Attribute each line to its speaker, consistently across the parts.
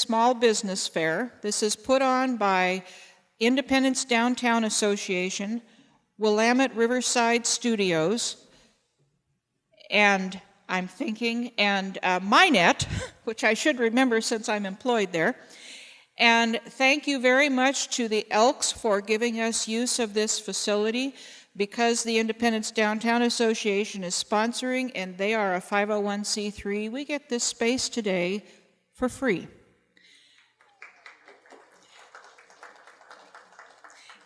Speaker 1: Small Business Fair. This is put on by Independence Downtown Association, Willamette Riverside Studios, and Minet, which I should remember since I'm employed there. And thank you very much to the Elks for giving us use of this facility. Because the Independence Downtown Association is sponsoring and they are a 501c3, we get this space today for free.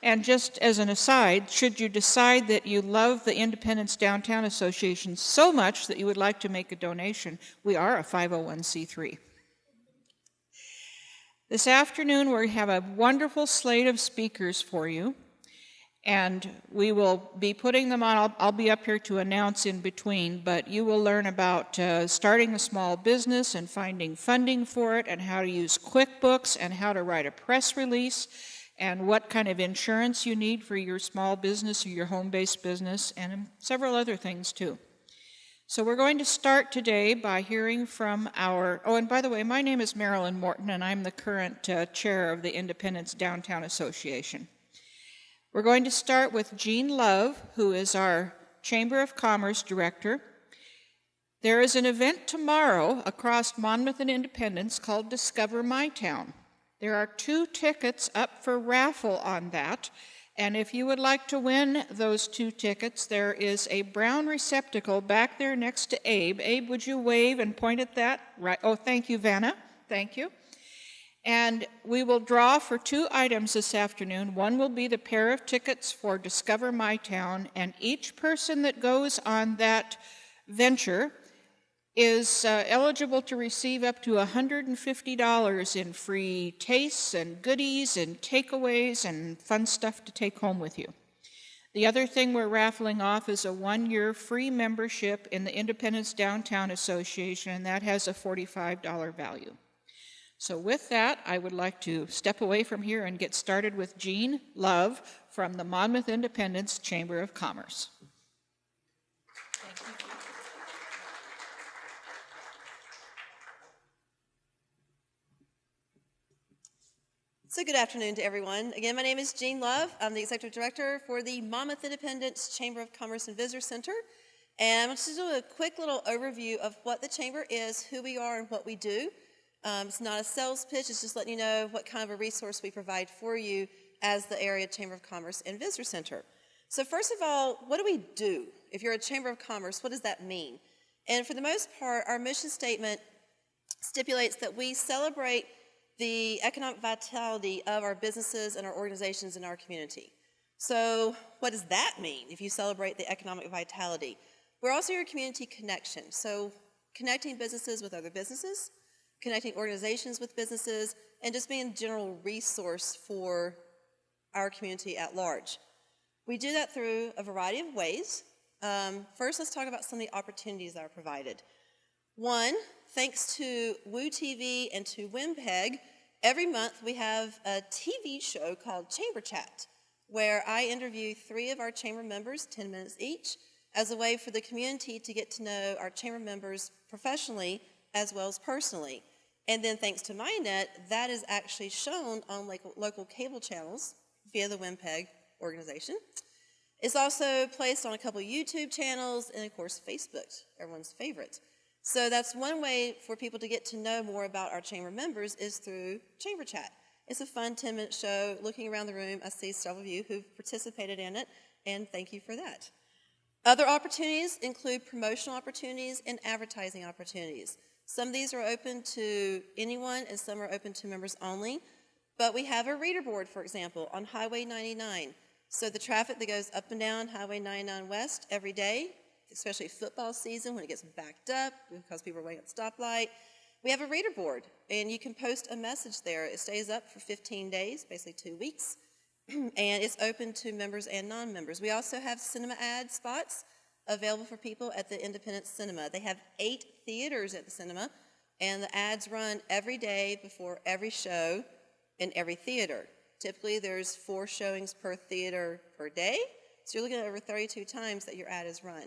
Speaker 1: And just as an aside, should you decide that you love the Independence Downtown Association so much that you would like to make a donation, we are a 501c3. This afternoon we have a wonderful slate of speakers for you. And we will be putting them on. I'll be up here to announce in between, but you will learn about starting a small business and finding funding for it, and how to use QuickBooks, and how to write a press release, and what kind of insurance you need for your small business or your home-based business, and several other things too. So we're going to start today by hearing from and by the way, my name is Marilyn Morton, and I'm the current chair of the Independence Downtown Association. We're going to start with Jean Love, who is our Chamber of Commerce director. There is an event tomorrow across Monmouth and Independence called Discover My Town. There are 2 tickets up for raffle on that, and if you would like to win those 2 tickets, there is a brown receptacle back there next to Abe. Abe, would you wave and point at that? Right. Oh, thank you, Vanna. Thank you. And we will draw for 2 items this afternoon. One will be the pair of tickets for Discover My Town, and each person that goes on that venture is eligible to receive up to $150 in free tastes and goodies and takeaways and fun stuff to take home with you. The other thing we're raffling off is a 1-year free membership in the Independence Downtown Association, and that has a $45 value. So with that, I would like to step away from here and get started with Jean Love from the Monmouth Independence Chamber of Commerce. Thank you.
Speaker 2: So good afternoon to everyone. Again, my name is Jean Love. I'm the Executive Director for the Monmouth Independence Chamber of Commerce and Visitor Center. And I'm just going to do a quick little overview of what the Chamber is, who we are, and what we do. It's not a sales pitch, it's just letting you know what kind of a resource we provide for you as the area Chamber of Commerce and Visitor Center. So first of all, what do we do? If you're a Chamber of Commerce, what does that mean? And for the most part, our mission statement stipulates that we celebrate the economic vitality of our businesses and our organizations in our community. So what does that mean if you celebrate the economic vitality? We're also your community connection, so connecting businesses with other businesses, connecting organizations with businesses, and just being a general resource for our community at large. We do that through a variety of ways. First, let's talk about some of the opportunities that are provided. One, thanks to Woo TV and to WIMPEG, every month we have a TV show called Chamber Chat, where I interview 3 of our chamber members, 10 minutes each, as a way for the community to get to know our chamber members professionally as well as personally. And then thanks to Minet, that is actually shown on local cable channels via the WIMPEG organization. It's also placed on a couple of YouTube channels and, of course, Facebook, everyone's favorite. So that's one way for people to get to know more about our chamber members is through Chamber Chat. It's a fun 10-minute show. Looking around the room, I see several of you who've participated in it, and thank you for that. Other opportunities include promotional opportunities and advertising opportunities. Some of these are open to anyone, and some are open to members only. But we have a reader board, for example, on Highway 99. So the traffic that goes up and down Highway 99 West every day, especially football season when it gets backed up because people are waiting at the stoplight, we have a reader board, and you can post a message there. It stays up for 15 days, basically 2 weeks, and it's open to members and non-members. We also have cinema ad spots available for people at the Independence Cinema. They have 8 theaters at the cinema, and the ads run every day before every show in every theater. Typically, there's 4 showings per theater per day, so you're looking at over 32 times that your ad is run.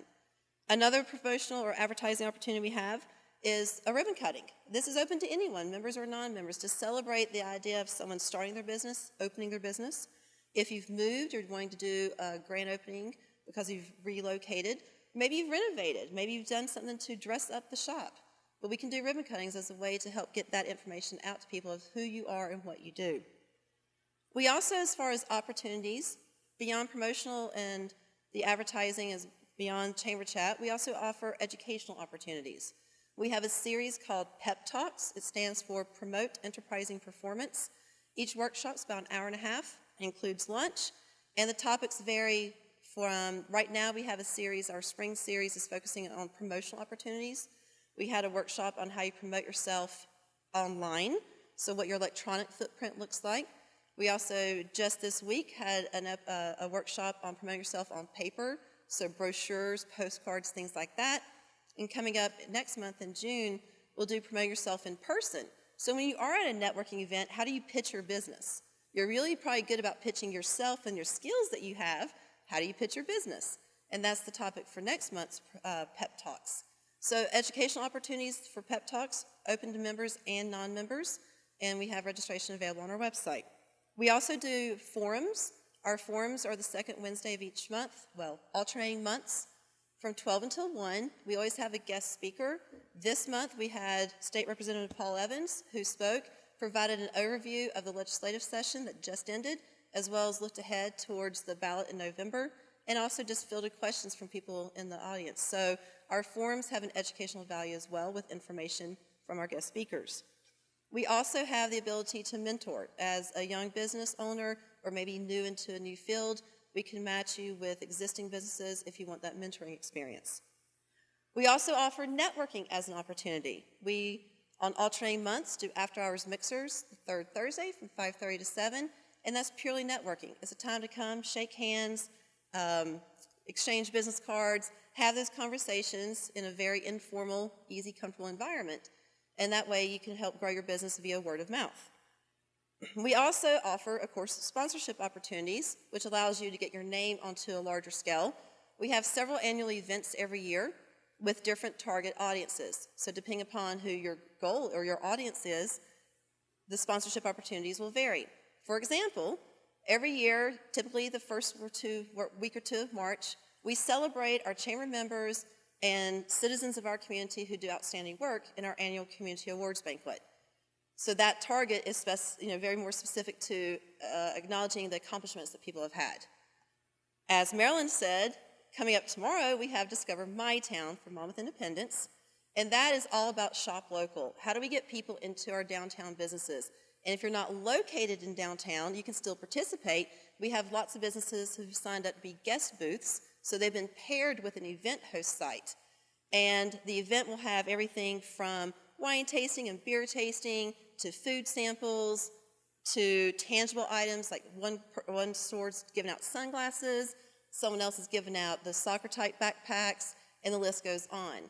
Speaker 2: Another promotional or advertising opportunity we have is a ribbon cutting. This is open to anyone, members or non-members, to celebrate the idea of someone starting their business, opening their business. If you've moved, you're going to do a grand opening because you've relocated. Maybe you've renovated. Maybe you've done something to dress up the shop. But we can do ribbon cuttings as a way to help get that information out to people of who you are and what you do. We also, as far as opportunities, beyond promotional and the advertising is beyond Chamber Chat, we also offer educational opportunities. We have a series called Pep Talks. It stands for Promote Enterprising Performance. Each workshop's about an hour and a half. It includes lunch, and the topics vary from, right now we have a series, our spring series is focusing on promotional opportunities. We had a workshop on how you promote yourself online, so what your electronic footprint looks like. We also, just this week, had a workshop on promoting yourself on paper, so brochures, postcards, things like that. And coming up next month in June, we'll do Promote Yourself in Person. So when you are at a networking event, how do you pitch your business? You're really probably good about pitching yourself and your skills that you have. How do you pitch your business? And that's the topic for next month's Pep Talks. So educational opportunities for Pep Talks, open to members and non-members, and we have registration available on our website. We also do forums. Our forums are the second Wednesday of each month, well, alternating months, from 12 until 1. We always have a guest speaker. This month we had State Representative Paul Evans, who spoke, provided an overview of the legislative session that just ended, as well as looked ahead towards the ballot in November, and also just fielded questions from people in the audience. So our forums have an educational value as well, with information from our guest speakers. We also have the ability to mentor. As a young business owner, or maybe new into a new field, we can match you with existing businesses if you want that mentoring experience. We also offer networking as an opportunity. We, on alternating months, do after-hours mixers the third Thursday from 5:30 to 7, and that's purely networking. It's a time to come, shake hands, exchange business cards, have those conversations in a very informal, easy, comfortable environment, and that way you can help grow your business via word of mouth. We also offer, of course, sponsorship opportunities, which allows you to get your name onto a larger scale. We have several annual events every year with different target audiences. So depending upon who your goal or your audience is, the sponsorship opportunities will vary. For example, every year, typically the first week or two of March, we celebrate our chamber members and citizens of our community who do outstanding work in our annual community awards banquet. So that target is very more specific to acknowledging the accomplishments that people have had. As Marilyn said, coming up tomorrow, we have Discover My Town for Monmouth Independence, and that is all about shop local. How do we get people into our downtown businesses? And if you're not located in downtown, you can still participate. We have lots of businesses who've signed up to be guest booths, so they've been paired with an event host site. And the event will have everything from wine tasting and beer tasting, to food samples, to tangible items, like one store's giving out sunglasses, someone else is giving out the soccer-type backpacks, and the list goes on.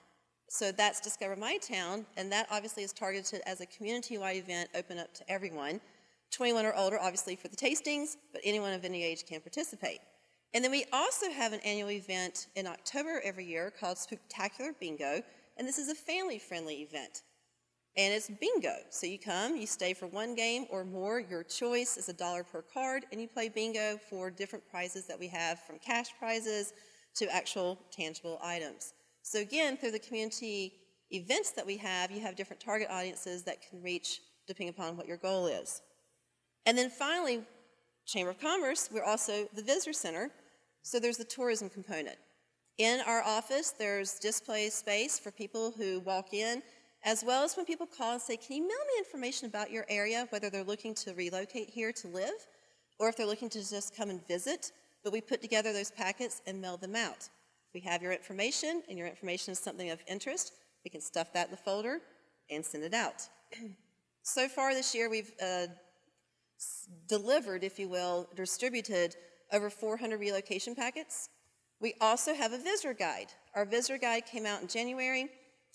Speaker 2: So that's Discover My Town, and that obviously is targeted as a community-wide event open up to everyone. 21 or older, obviously, for the tastings, but anyone of any age can participate. And then we also have an annual event in October every year called Spooktacular Bingo, and this is a family-friendly event. And it's bingo. So you come, you stay for one game or more. Your choice is $1 per card, and you play bingo for different prizes that we have, from cash prizes to actual tangible items. So again, through the community events that we have, you have different target audiences that can reach depending upon what your goal is. And then finally, Chamber of Commerce, we're also the visitor center, so there's the tourism component. In our office, there's display space for people who walk in, as well as when people call and say, can you mail me information about your area, whether they're looking to relocate here to live, or if they're looking to just come and visit. But we put together those packets and mail them out. If we have your information, and your information is something of interest, we can stuff that in the folder and send it out. So far this year, we've delivered, if you will, distributed over 400 relocation packets. We also have a visitor guide. Our visitor guide came out in January,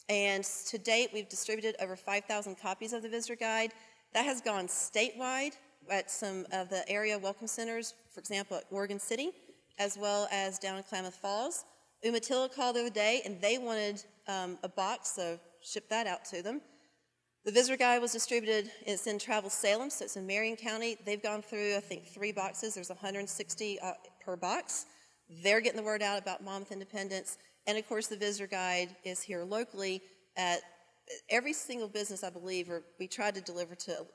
Speaker 2: and to date, we've distributed over 5,000 copies of the visitor guide. That has gone statewide at some of the area welcome centers, for example, at Oregon City, as well as down in Klamath Falls. Umatilla called the other day, and they wanted a box of ship that out to them. The visitor guide was distributed, it's in Travel Salem, so it's in Marion County. They've gone through, I think, 3 boxes. There's 160 per box. They're getting the word out about Monmouth Independence. And of course, the visitor guide is here locally at every single business, I believe, or we tried to deliver to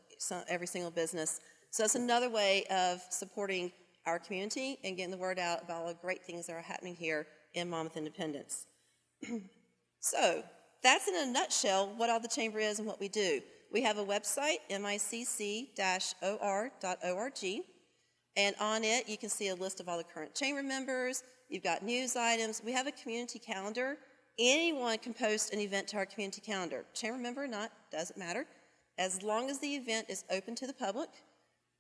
Speaker 2: every single business. So that's another way of supporting our community and getting the word out about all the great things that are happening here in Monmouth Independence. So that's in a nutshell what all the Chamber is and what we do. We have a website, micc-or.org, and on it you can see a list of all the current Chamber members. You've got news items. We have a community calendar. Anyone can post an event to our community calendar. Chamber member or not, doesn't matter. As long as the event is open to the public,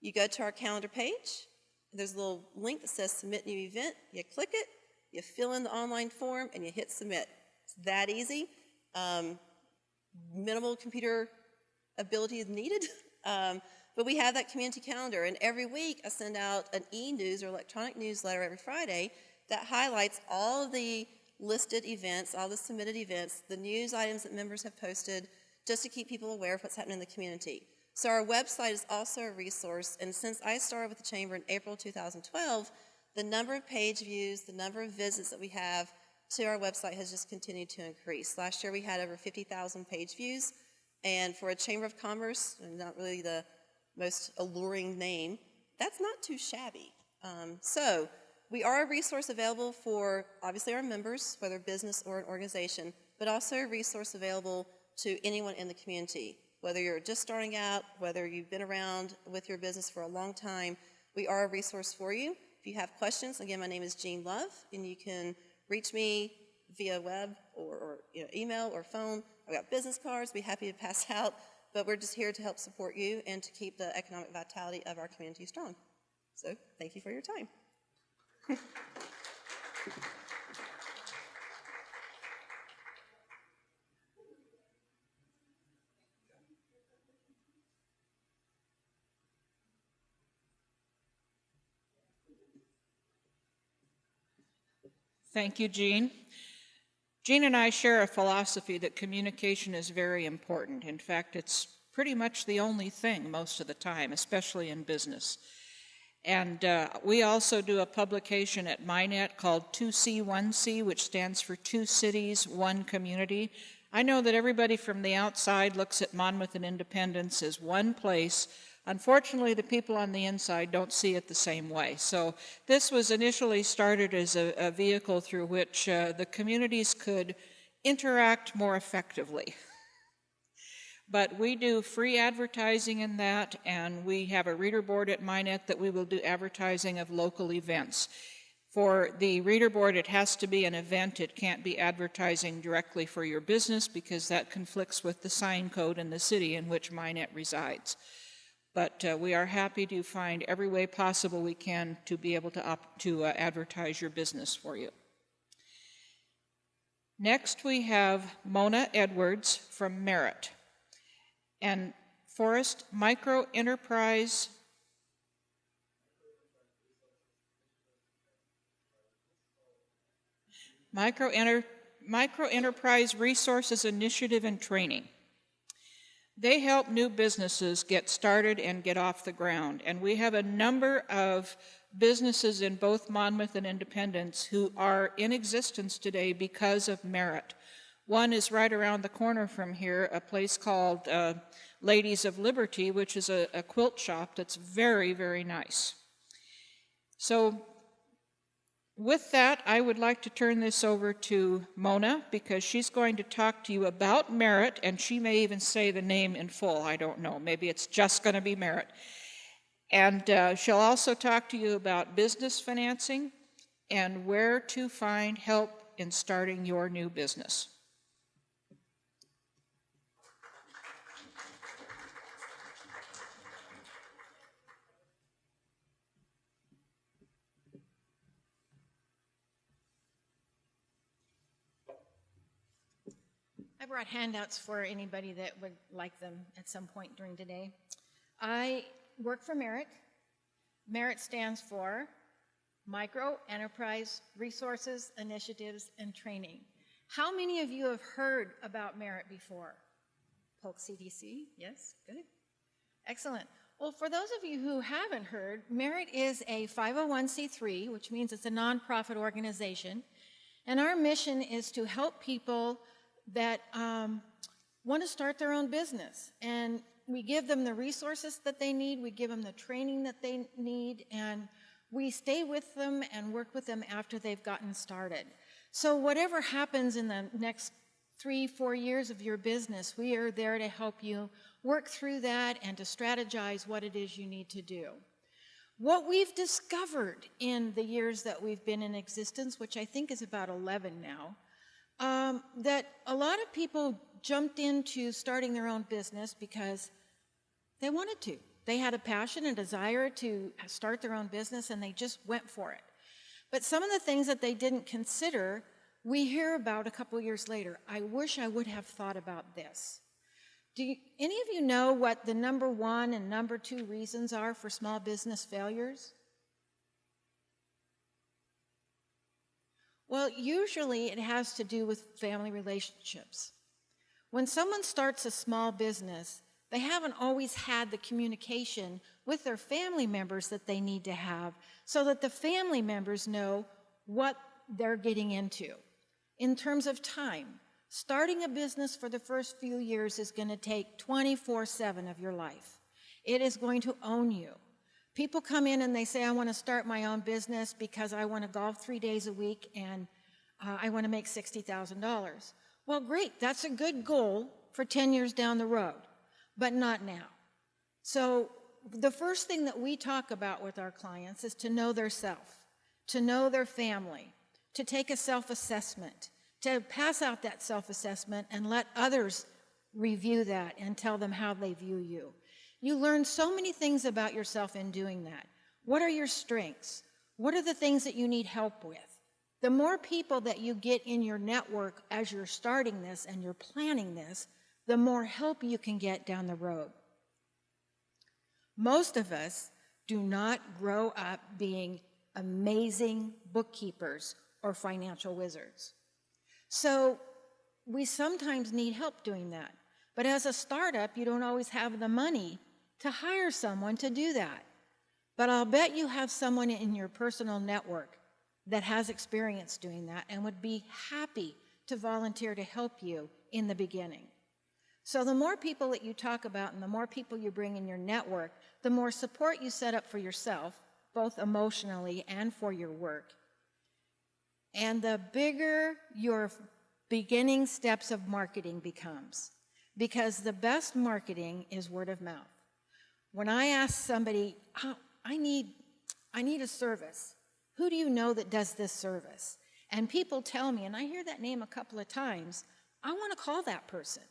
Speaker 2: you go to our calendar page. There's a little link that says Submit New Event. You click it, you fill in the online form, and you hit Submit. It's that easy. Minimal computer ability is needed, but we have that community calendar, and every week I send out an e-news or electronic newsletter every Friday that highlights all of the listed events, all the submitted events, the news items that members have posted, just to keep people aware of what's happening in the community. So our website is also a resource, and since I started with the Chamber in April 2012, the number of page views, the number of visits that we have to our website has just continued to increase. Last year we had over 50,000 page views, and for a Chamber of Commerce, and not really the most alluring name, that's not too shabby. So we are a resource available for obviously our members, whether business or an organization, but also a resource available to anyone in the community. Whether you're just starting out, whether you've been around with your business for a long time, we are a resource for you. If you have questions, again, my name is Jean Love, and you can reach me via web or email or phone. I've got business cards, be happy to pass out, but we're just here to help support you and to keep the economic vitality of our community strong. So thank you for your time.
Speaker 1: Thank you, Jean. Jean and I share a philosophy that communication is very important. In fact, it's pretty much the only thing most of the time, especially in business. And we also do a publication at MyNet called 2C1C, which stands for Two Cities, One Community. I know that everybody from the outside looks at Monmouth and Independence as one place. Unfortunately, the people on the inside don't see it the same way. So this was initially started as a vehicle through which the communities could interact more effectively. But we do free advertising in that, and we have a reader board at MyNet that we will do advertising of local events. For the reader board, it has to be an event. It can't be advertising directly for your business because that conflicts with the sign code in the city in which MyNet resides. But we are happy to find every way possible we can to be able to advertise your business for you. Next, we have Mona Edwards from Merit. And Forrest, Microenterprise Resources Initiative and Training. They help new businesses get started and get off the ground. And we have a number of businesses in both Monmouth and Independence who are in existence today because of Merit. One is right around the corner from here, a place called Ladies of Liberty, which is a quilt shop that's very, very nice. So with that, I would like to turn this over to Mona because she's going to talk to you about Merit, and she may even say the name in full. I don't know. Maybe it's just going to be Merit. And she'll also talk to you about business financing and where to find help in starting your new business.
Speaker 3: I brought handouts for anybody that would like them at some point during today. I work for Merit. Merit stands for Micro Enterprise Resources, Initiatives, and Training. How many of you have heard about Merit before? Polk CDC, yes, good. Excellent. Well, for those of you who haven't heard, Merit is a 501c3, which means it's a nonprofit organization, and our mission is to help people that want to start their own business. And we give them the resources that they need, we give them the training that they need, and we stay with them and work with them after they've gotten started. So whatever happens in the next 3-4 years of your business, we are there to help you work through that and to strategize what it is you need to do. What we've discovered in the years that we've been in existence, which I think is about 11 now, that a lot of people jumped into starting their own business because they wanted to. They had a passion and desire to start their own business, and they just went for it. But some of the things that they didn't consider, we hear about a couple years later. I wish I would have thought about this. Any of you know what the number 1 and number 2 reasons are for small business failures? Well, usually it has to do with family relationships. When someone starts a small business, they haven't always had the communication with their family members that they need to have so that the family members know what they're getting into. In terms of time, starting a business for the first few years is going to take 24/7 of your life. It is going to own you. People come in and they say, I want to start my own business because I want to golf 3 days a week and I want to make $60,000. Well, great, that's a good goal for 10 years down the road, but not now. So the first thing that we talk about with our clients is to know their self, to know their family, to take a self-assessment, to pass out that self-assessment and let others review that and tell them how they view you. You learn so many things about yourself in doing that. What are your strengths? What are the things that you need help with? The more people that you get in your network as you're starting this and you're planning this, the more help you can get down the road. Most of us do not grow up being amazing bookkeepers or financial wizards. So we sometimes need help doing that. But as a startup, you don't always have the money to hire someone to do that. But I'll bet you have someone in your personal network that has experience doing that and would be happy to volunteer to help you in the beginning. So the more people that you talk about and the more people you bring in your network, the more support you set up for yourself, both emotionally and for your work. And the bigger your beginning steps of marketing becomes, because the best marketing is word of mouth. When I ask somebody, oh, I need a service, who do you know that does this service? And people tell me, and I hear that name a couple of times, I want to call that person.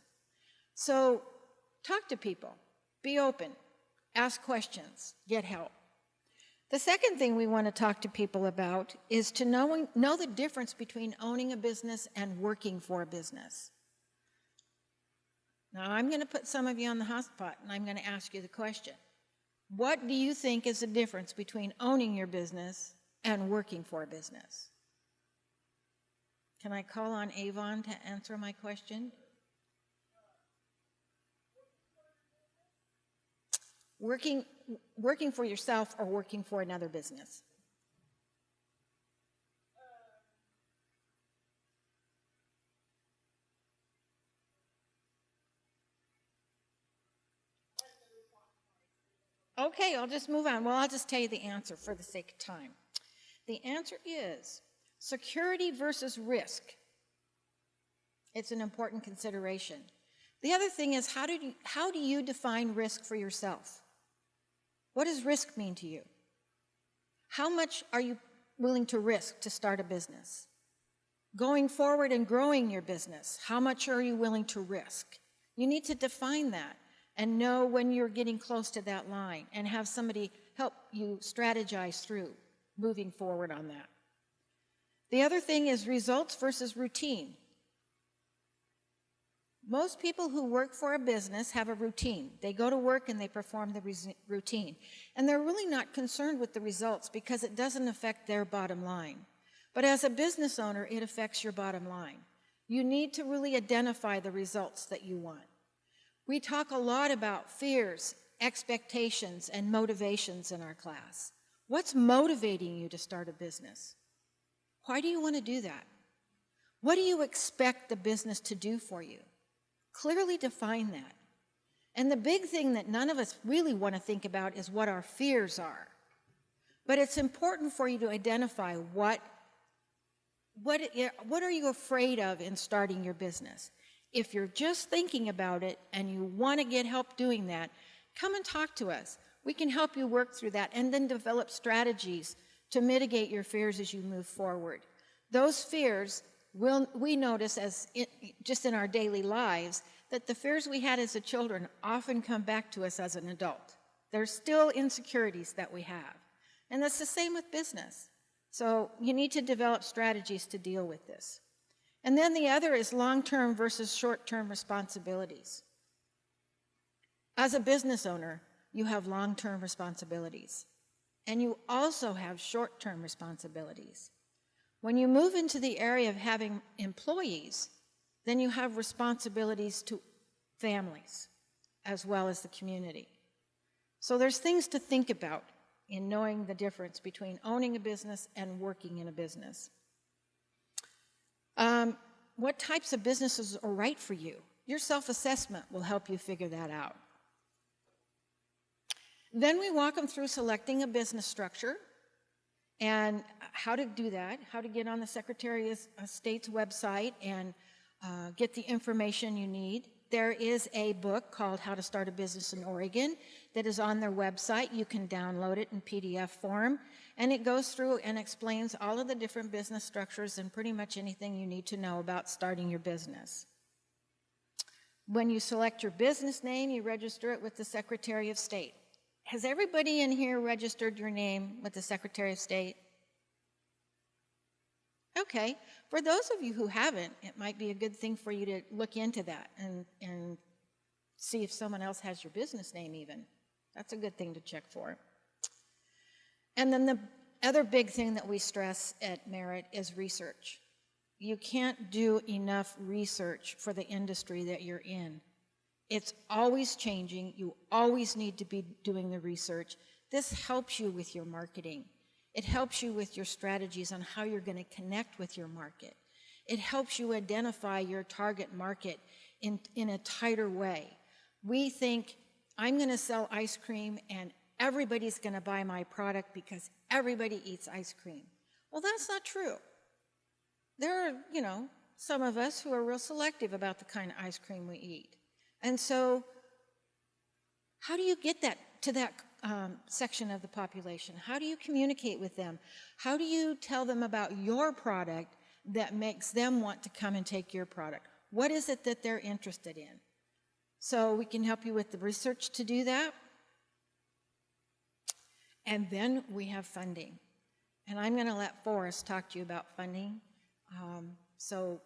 Speaker 3: So talk to people, be open, ask questions, get help. The second thing we want to talk to people about is to know the difference between owning a business and working for a business. Now, I'm going to put some of you on the hot spot, and I'm going to ask you the question. What do you think is the difference between owning your business and working for a business? Can I call on Avon to answer my question? Working for yourself or working for another business? Okay, I'll just move on. Well, I'll just tell you the answer for the sake of time. The answer is security versus risk. It's an important consideration. The other thing is, how do you define risk for yourself? What does risk mean to you? How much are you willing to risk to start a business? Going forward and growing your business, how much are you willing to risk? You need to define that and know when you're getting close to that line and have somebody help you strategize through moving forward on that. The other thing is results versus routine. Most people who work for a business have a routine. They go to work and they perform the routine. And they're really not concerned with the results because it doesn't affect their bottom line. But as a business owner, it affects your bottom line. You need to really identify the results that you want. We talk a lot about fears, expectations, and motivations in our class. What's motivating you to start a business? Why do you want to do that? What do you expect the business to do for you? Clearly define that. And the big thing that none of us really want to think about is what our fears are. But it's important for you to identify what are you afraid of in starting your business. If you're just thinking about it and you want to get help doing that, come and talk to us. We can help you work through that and then develop strategies to mitigate your fears as you move forward. Those fears, we notice just in our daily lives, that the fears we had as a children often come back to us as an adult. There's still insecurities that we have. And that's the same with business. So you need to develop strategies to deal with this. And then the other is long-term versus short-term responsibilities. As a business owner, you have long-term responsibilities, and you also have short-term responsibilities. When you move into the area of having employees, then you have responsibilities to families as well as the community. So there's things to think about in knowing the difference between owning a business and working in a business. What types of businesses are right for you? Your self-assessment will help you figure that out. Then we walk them through selecting a business structure and how to do that, how to get on the Secretary of State's website and get the information you need. There is a book called How to Start a Business in Oregon that is on their website. You can download it in PDF form, and it goes through and explains all of the different business structures and pretty much anything you need to know about starting your business. When you select your business name, you register it with the Secretary of State. Has everybody in here registered your name with the Secretary of State? Okay, for those of you who haven't, it might be a good thing for you to look into that and see if someone else has your business name even. That's a good thing to check for. And then the other big thing that we stress at Merit is research. You can't do enough research for the industry that you're in. It's always changing. You always need to be doing the research. This helps you with your marketing. It helps you with your strategies on how you're going to connect with your market. It helps you identify your target market in a tighter way. We think, I'm going to sell ice cream and everybody's going to buy my product because everybody eats ice cream. Well, that's not true. There are, some of us who are real selective about the kind of ice cream we eat. And so how do you get that to that section of the population? How do you communicate with them? How do you tell them about your product that makes them want to come and take your product? What is it that they're interested in? So we can help you with the research to do that. And then we have funding. And I'm going to let Forrest talk to you about funding. So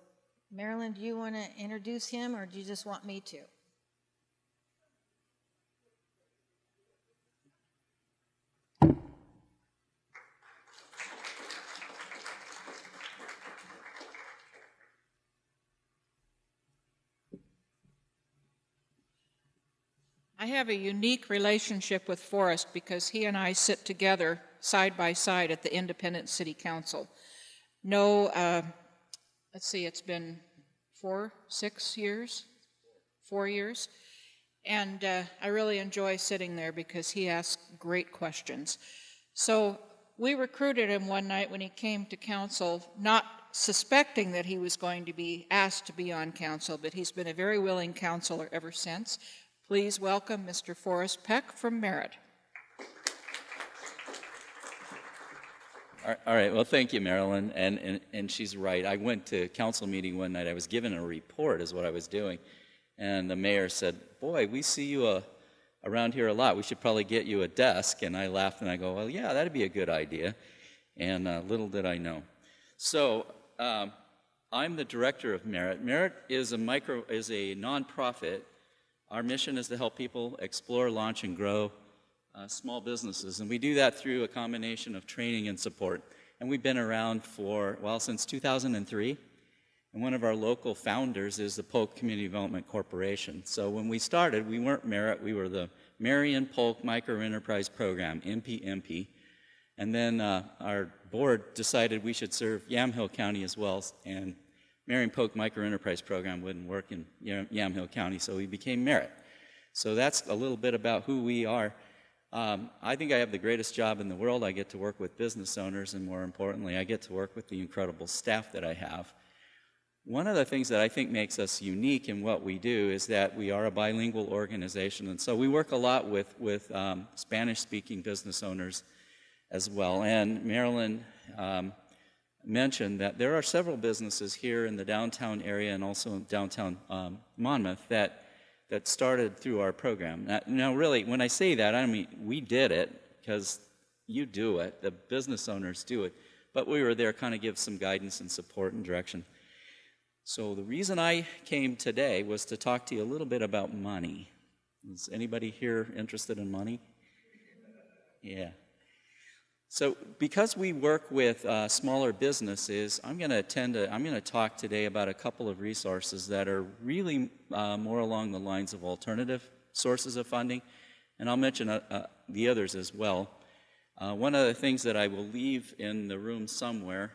Speaker 3: Marilyn, do you want to introduce him or do you just want me to?
Speaker 1: I have a unique relationship with Forrest because he and I sit together side by side at the Independence City Council. It's been 4 years, and I really enjoy sitting there because he asks great questions. So we recruited him one night when he came to council, not suspecting that he was going to be asked to be on council, but he's been a very willing counselor ever since. Please welcome Mr. Forrest Peck from Merit.
Speaker 4: All right, well, thank you, Marilyn, and she's right. I went to a council meeting one night. I was given a report is what I was doing, and the mayor said, boy, we see you around here a lot. We should probably get you a desk, and I laughed, and I go, well, yeah, that'd be a good idea, and little did I know. So I'm the director of Merit. Merit is a nonprofit. Our mission is to help people explore, launch, and grow small businesses, and we do that through a combination of training and support. And we've been around since 2003, And one of our local founders is the Polk Community Development Corporation. So when we started, we weren't Merit, we were the Marion Polk Micro Enterprise Program, MPMP. And then our board decided we should serve Yamhill County as well, and Marion Polk Micro Enterprise Program wouldn't work in Yamhill County, so we became Merit. So that's a little bit about who we are. I think I have the greatest job in the world. I get to work with business owners, and more importantly, I get to work with the incredible staff that I have. One of the things that I think makes us unique in what we do is that we are a bilingual organization, and so we work a lot with Spanish-speaking business owners as well. And Marilyn mentioned that there are several businesses here in the downtown area and also in downtown Monmouth that started through our program. Now, really, when I say that, I don't mean we did it, because you do it, the business owners do it, but we were there kind of give some guidance and support and direction. So the reason I came today was to talk to you a little bit about money. Is anybody here interested in money? Yeah. So because we work with smaller businesses, I'm going to talk today about a couple of resources that are really more along the lines of alternative sources of funding, and I'll mention the others as well. One of the things that I will leave in the room somewhere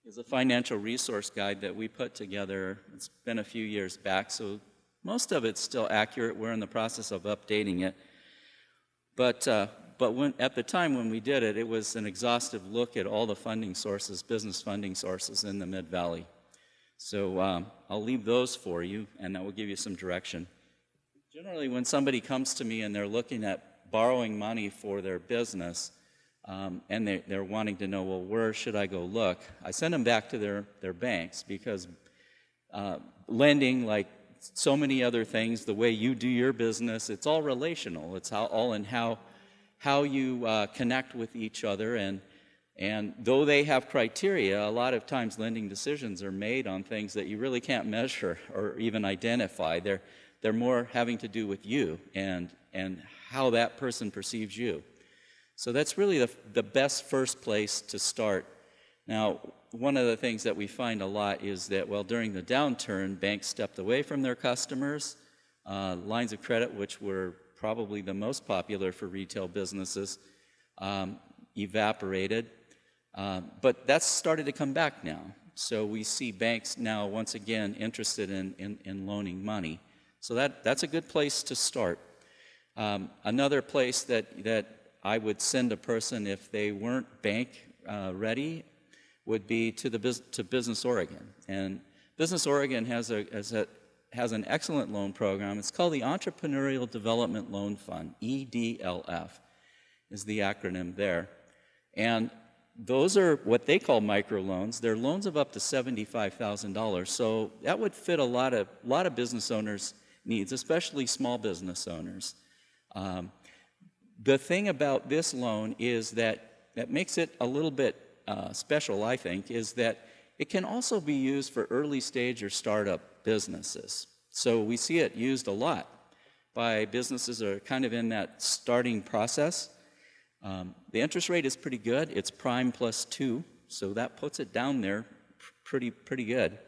Speaker 4: is a financial resource guide that we put together. It's been a few years back, so most of it's still accurate. We're in the process of updating it. But at the time when we did it, it was an exhaustive look at all the funding sources, business funding sources in the Mid-Valley. So I'll leave those for you, and that will give you some direction. Generally, when somebody comes to me and they're looking at borrowing money for their business, and they're wanting to know, well, where should I go look? I send them back to their banks, because lending, like so many other things, the way you do your business, it's all relational. It's all in how you connect with each other, and though they have criteria, a lot of times lending decisions are made on things that you really can't measure or even identify. They're more having to do with you and how that person perceives you. So that's really the best first place to start. Now, one of the things that we find a lot is that, well, during the downturn, banks stepped away from their customers. Lines of credit, which were probably the most popular for retail businesses, evaporated. But that's started to come back now. So we see banks now, once again, interested in loaning money. So that's a good place to start. Another place that I would send a person if they weren't bank ready would be to Business Oregon. And Business Oregon has an excellent loan program. It's called the Entrepreneurial Development Loan Fund, EDLF is the acronym there. And those are what they call microloans. They're loans of up to $75,000. So that would fit a lot of business owners' needs, especially small business owners. The thing about this loan is that makes it a little bit special, I think, is that it can also be used for early stage or startup businesses. So we see it used a lot by businesses that are kind of in that starting process. The interest rate is pretty good. It's prime plus 2, so that puts it down there pretty good.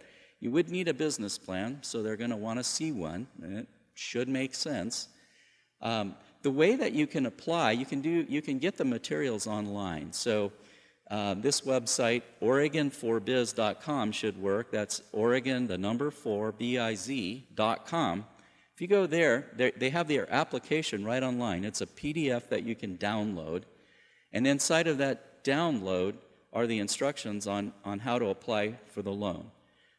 Speaker 4: You would need a business plan, so they're going to want to see one, and it should make sense. The way that you can apply, you can get the materials online. So this website, Oregon4biz.com, should work. That's Oregon, the number 4, biz.com. If you go there, they have their application right online. It's a PDF that you can download. And inside of that download are the instructions on how to apply for the loan.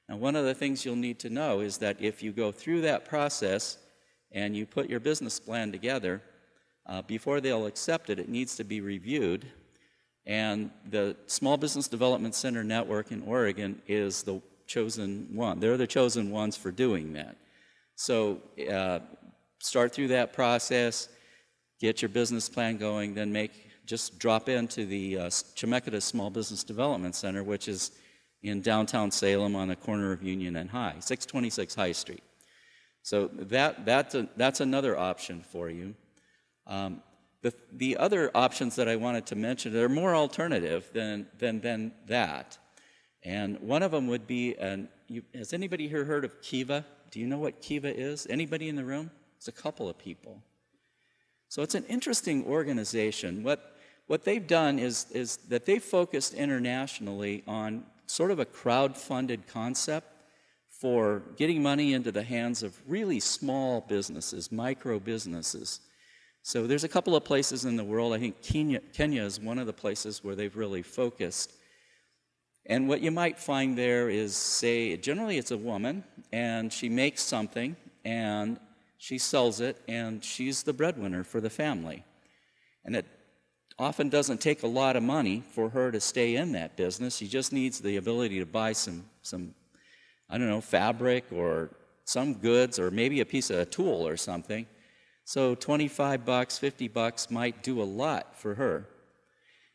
Speaker 4: Now, one of the things you'll need to know is that if you go through that process and you put your business plan together, before they'll accept it, it needs to be reviewed. And the Small Business Development Center Network in Oregon is the chosen one. They're the chosen ones for doing that. So start through that process, get your business plan going, then just drop into the Chemeketa Small Business Development Center, which is in downtown Salem on the corner of Union and High, 626 High Street. So that's another option for you. The other options that I wanted to mention are more alternative than that. And one of them would be, has anybody here heard of Kiva? Do you know what Kiva is? Anybody in the room? It's a couple of people. So it's an interesting organization. What they've done is that they've focused internationally on sort of a crowd-funded concept for getting money into the hands of really small businesses, micro businesses. So there's a couple of places in the world. I think Kenya is one of the places where they've really focused. And what you might find there is, say, generally it's a woman, and she makes something, and she sells it, and she's the breadwinner for the family. And it often doesn't take a lot of money for her to stay in that business. She just needs the ability to buy some I don't know, fabric or some goods or maybe a piece of a tool or something. So $25, $50 might do a lot for her.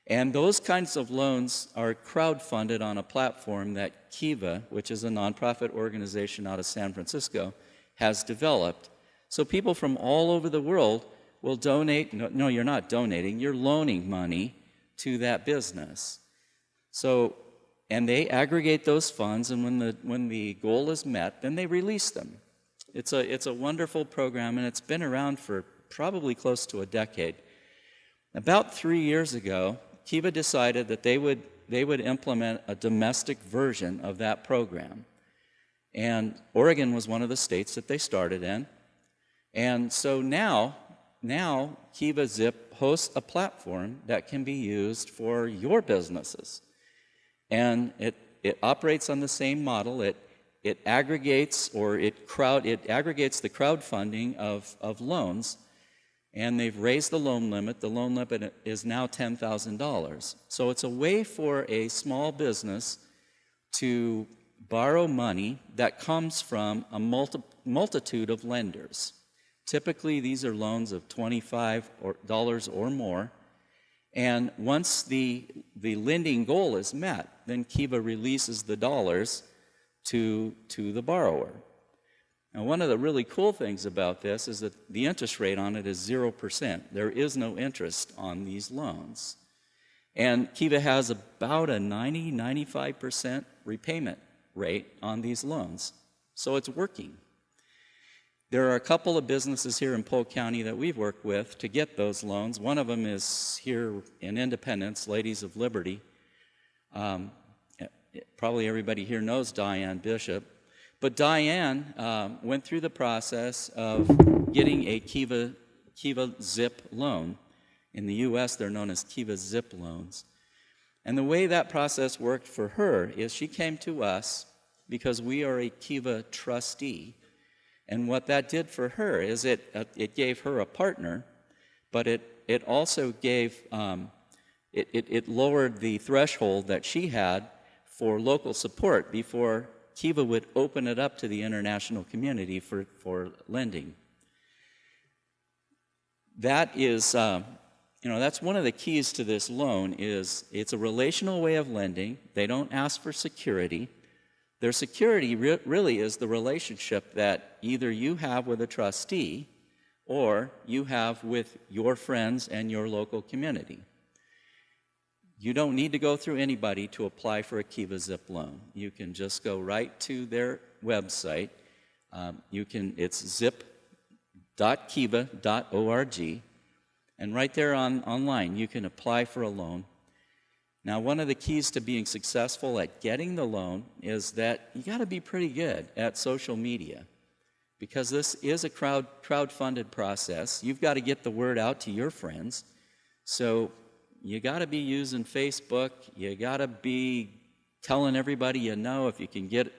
Speaker 4: And those kinds of loans are crowdfunded on a platform that Kiva, which is a nonprofit organization out of San Francisco, has developed. So people from all over the world will donate. No, you're not donating, you're loaning money to that business. So, and they aggregate those funds, and when the goal is met, then they release them. It's a wonderful program, and it's been around for probably close to a decade. About 3 years ago, Kiva decided that they would implement a domestic version of that program. And Oregon was one of the states that they started in. And so now Kiva Zip hosts a platform that can be used for your businesses. And it operates on the same model. It aggregates aggregates the crowdfunding of loans, and they've raised the loan limit. The loan limit is now $10,000. So it's a way for a small business to borrow money that comes from a multitude of lenders. Typically, these are loans of $25 or more. And once the lending goal is met, then Kiva releases the dollars to the borrower. Now, one of the really cool things about this is that the interest rate on it is 0%. There is no interest on these loans. And Kiva has about a 90-95% repayment rate on these loans. So it's working. There are a couple of businesses here in Polk County that we've worked with to get those loans. One of them is here in Independence, Ladies of Liberty. Probably everybody here knows Diane Bishop. But Diane went through the process of getting a Kiva Zip loan. In the U.S., they're known as Kiva Zip loans. And the way that process worked for her is she came to us because we are a Kiva trustee. And what that did for her is it gave her a partner, but it also gave, it lowered the threshold that she had for local support before Kiva would open it up to the international community for lending. That is, that's one of the keys to this loan is it's a relational way of lending. They don't ask for security. Their security really is the relationship that either you have with a trustee or you have with your friends and your local community. You don't need to go through anybody to apply for a Kiva Zip loan. You can just go right to their website. It's zip.kiva.org, and right there online you can apply for a loan. Now, one of the keys to being successful at getting the loan is that you got to be pretty good at social media, because this is a crowd-funded process. You've got to get the word out to your friends. So you got to be using Facebook. You got to be telling everybody you know. If you can get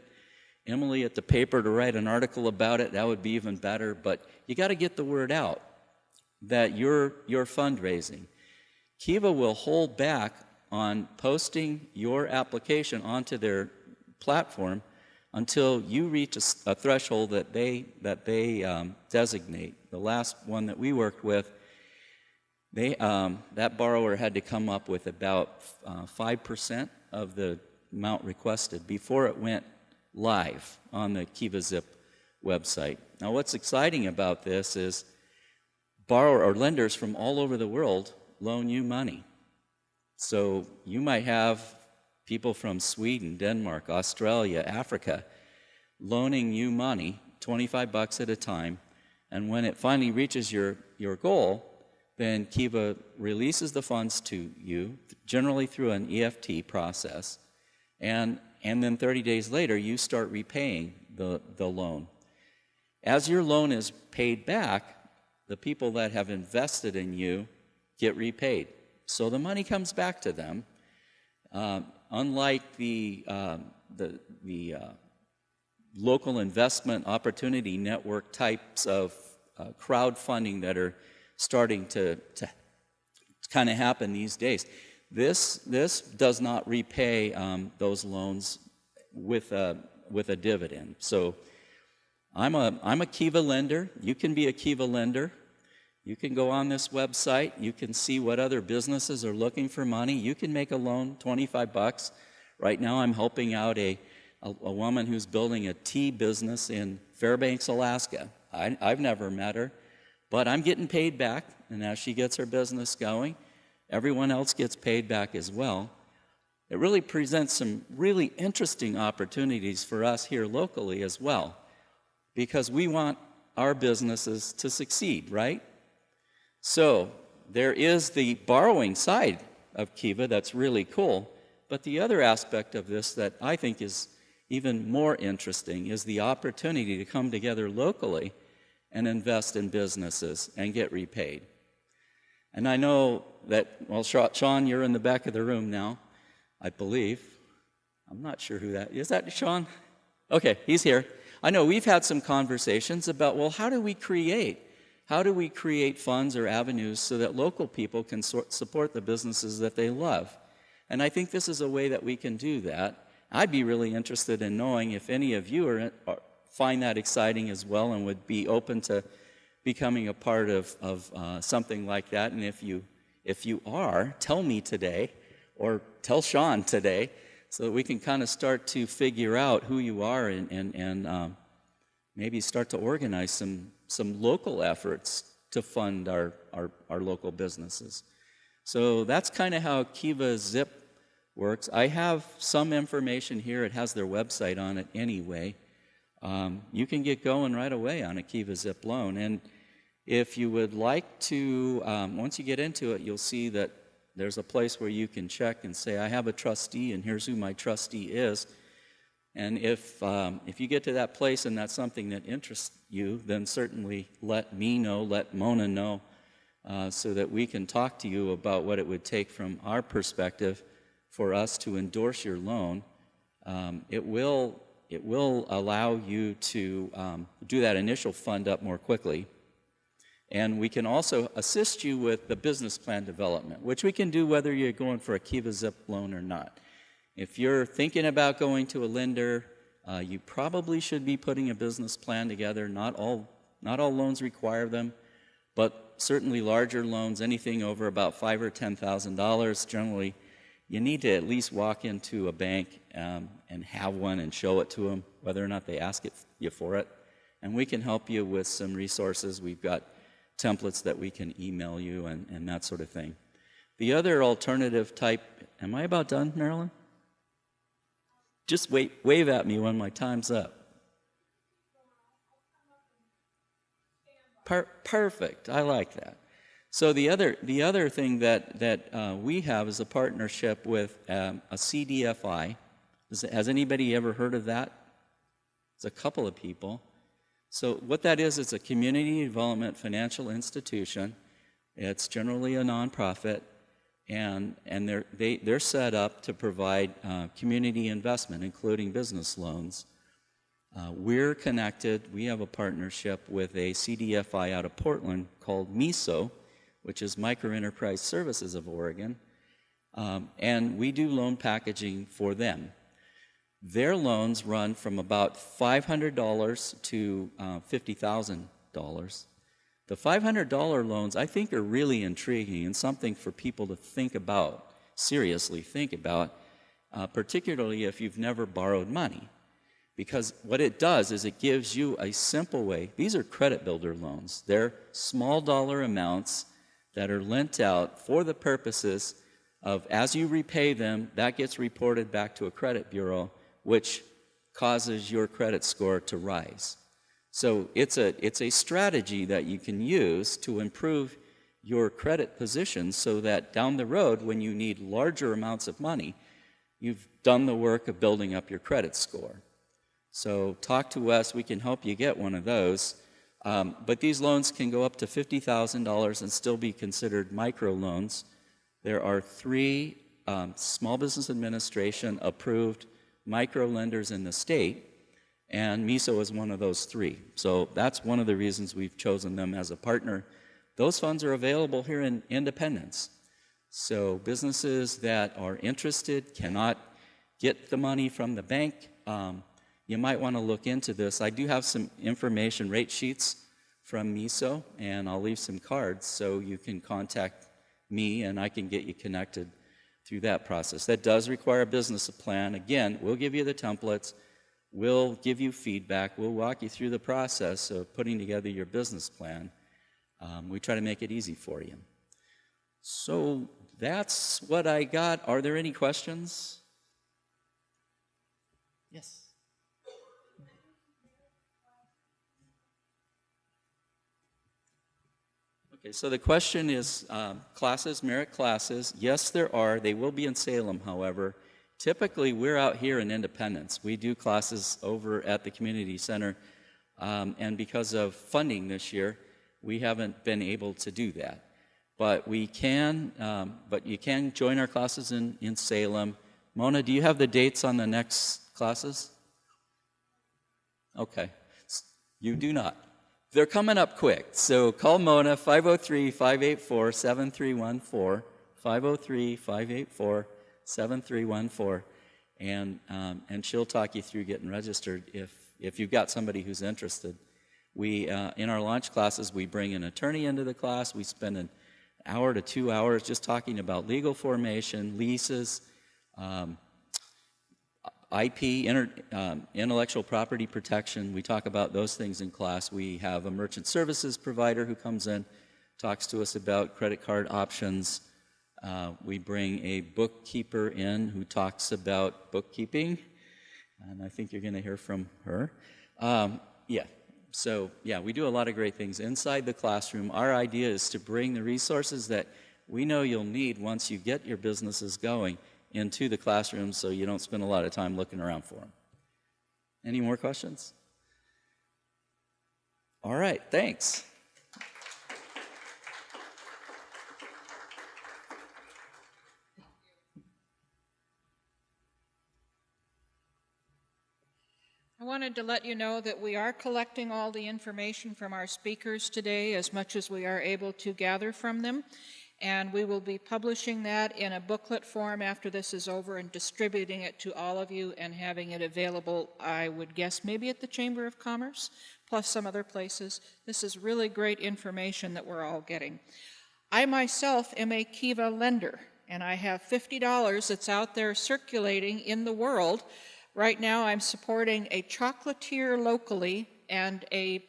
Speaker 4: Emily at the paper to write an article about it, that would be even better. But you got to get the word out that you're fundraising. Kiva will hold back on posting your application onto their platform until you reach a threshold that they designate. The last one that we worked with, that borrower had to come up with about 5% of the amount requested before it went live on the Kiva Zip website. Now, what's exciting about this is borrower or lenders from all over the world loan you money. So you might have people from Sweden, Denmark, Australia, Africa, loaning you money, $25 at a time, and when it finally reaches your goal, then Kiva releases the funds to you, generally through an EFT process, and then 30 days later, you start repaying the loan. As your loan is paid back, the people that have invested in you get repaid. So the money comes back to them. Unlike the local investment opportunity network types of crowdfunding that are starting to kind of happen these days, this does not repay those loans with a dividend. So I'm a Kiva lender. You can be a Kiva lender. You can go on this website. You can see what other businesses are looking for money. You can make a loan, $25. Right now I'm helping out a woman who's building a tea business in Fairbanks, Alaska. I've never met her, but I'm getting paid back, and as she gets her business going, everyone else gets paid back as well. It really presents some really interesting opportunities for us here locally as well, because we want our businesses to succeed, right? So there is the borrowing side of Kiva that's really cool, but the other aspect of this that I think is even more interesting is the opportunity to come together locally and invest in businesses and get repaid. And I know that, well, Sean, you're in the back of the room now, I believe. I'm not sure who that is. Is that Sean? Okay, he's here. I know we've had some conversations about, well, how do we create funds or avenues so that local people can support the businesses that they love? And I think this is a way that we can do that. I'd be really interested in knowing if any of you find that exciting as well and would be open to becoming a part of something like that. And if you are, tell me today, or tell Sean today, so that we can kind of start to figure out who you are and maybe start to organize some local efforts to fund our local businesses. So that's kind of how Kiva Zip works. I have some information here. It has their website on it anyway. You can get going right away on a Kiva Zip loan. And if you would like to, once you get into it, you'll see that there's a place where you can check and say, I have a trustee, and here's who my trustee is. And if you get to that place and that's something that interests you, then certainly let me know, let Mona know, so that we can talk to you about what it would take from our perspective for us to endorse your loan. It will allow you to do that initial fund up more quickly. And we can also assist you with the business plan development, which we can do whether you're going for a Kiva Zip loan or not. If you're thinking about going to a lender, you probably should be putting a business plan together. Not all loans require them, but certainly larger loans, anything over about $5,000 or $10,000, generally, you need to at least walk into a bank and have one and show it to them, whether or not they ask you for it. And we can help you with some resources. We've got templates that we can email you and that sort of thing. The other alternative type, am I about done, Marilyn? Just wave at me when my time's up. Perfect, I like that. So the other thing that we have is a partnership with a CDFI. Has anybody ever heard of that? It's a couple of people. So what that is, it's a community development financial institution. It's generally a nonprofit, and they're set up to provide community investment, including business loans. We're connected. We have a partnership with a CDFI out of Portland called MISO, which is Micro Enterprise Services of Oregon, and we do loan packaging for them. Their loans run from about $500 to $50,000. The $500 loans, I think, are really intriguing and something for people to think about, seriously think about, particularly if you've never borrowed money. Because what it does is it gives you a simple way. These are credit builder loans. They're small dollar amounts that are lent out for the purposes of as you repay them, that gets reported back to a credit bureau, which causes your credit score to rise. So it's a strategy that you can use to improve your credit position so that down the road, when you need larger amounts of money, you've done the work of building up your credit score. So talk to us. We can help you get one of those. But these loans can go up to $50,000 and still be considered microloans. There are 3 Small Business Administration approved micro lenders in the state, and MISO is one of those 3. So that's one of the reasons we've chosen them as a partner. Those funds are available here in Independence. So businesses that are interested cannot get the money from the bank. You might want to look into this. I do have some information, rate sheets from MISO, and I'll leave some cards so you can contact me and I can get you connected through that process. That does require a business plan. Again, we'll give you the templates, we'll give you feedback, we'll walk you through the process of putting together your business plan. We try to make it easy for you. So that's what I got. Are there any questions? Yes. Okay, so the question is classes, merit classes. Yes, there are. They will be in Salem, however. Typically, we're out here in Independence. We do classes over at the community center, and because of funding this year, we haven't been able to do that. But we can, but you can join our classes in Salem. Mona, do you have the dates on the next classes? Okay, you do not. They're coming up quick, so call Mona, 503-584-7314, 503-584-7314, and she'll talk you through getting registered if you've got somebody who's interested. We, in our launch classes, we bring an attorney into the class. We spend an hour to 2 hours just talking about legal formation, leases, IP, intellectual property protection. We talk about those things in class. We have a merchant services provider who comes in, talks to us about credit card options. We bring a bookkeeper in who talks about bookkeeping, and I think you're going to hear from her. So we do a lot of great things inside the classroom. Our idea is to bring the resources that we know you'll need once you get your businesses going into the classroom so you don't spend a lot of time looking around for them. Any more questions? All right, thanks.
Speaker 1: I wanted to let you know that we are collecting all the information from our speakers today as much as we are able to gather from them. And we will be publishing that in a booklet form after this is over and distributing it to all of you and having it available, I would guess, maybe at the Chamber of Commerce, plus some other places. This is really great information that we're all getting. I myself am a Kiva lender, and I have $50 that's out there circulating in the world. Right now I'm supporting a chocolatier locally and a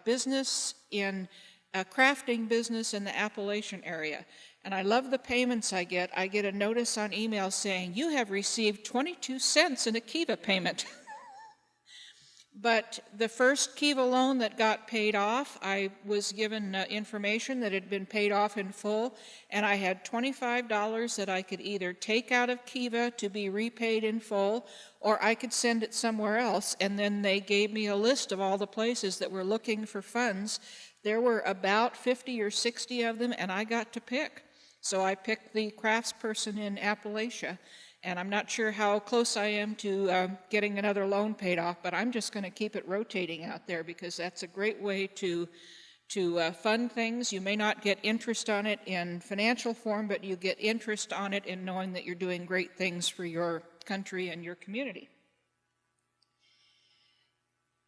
Speaker 1: business in a crafting business in the Appalachian area. And I love the payments I get. I get a notice on email saying, you have received 22 cents in a Kiva payment. But the first Kiva loan that got paid off, I was given information that it had been paid off in full, and I had $25 that I could either take out of Kiva to be repaid in full, or I could send it somewhere else. And then they gave me a list of all the places that were looking for funds. There were about 50 or 60 of them, and I got to pick. So I picked the craftsperson in Appalachia, and I'm not sure how close I am to getting another loan paid off, but I'm just going to keep it rotating out there because that's a great way to fund things. You may not get interest on it in financial form, but you get interest on it in knowing that you're doing great things for your country and your community.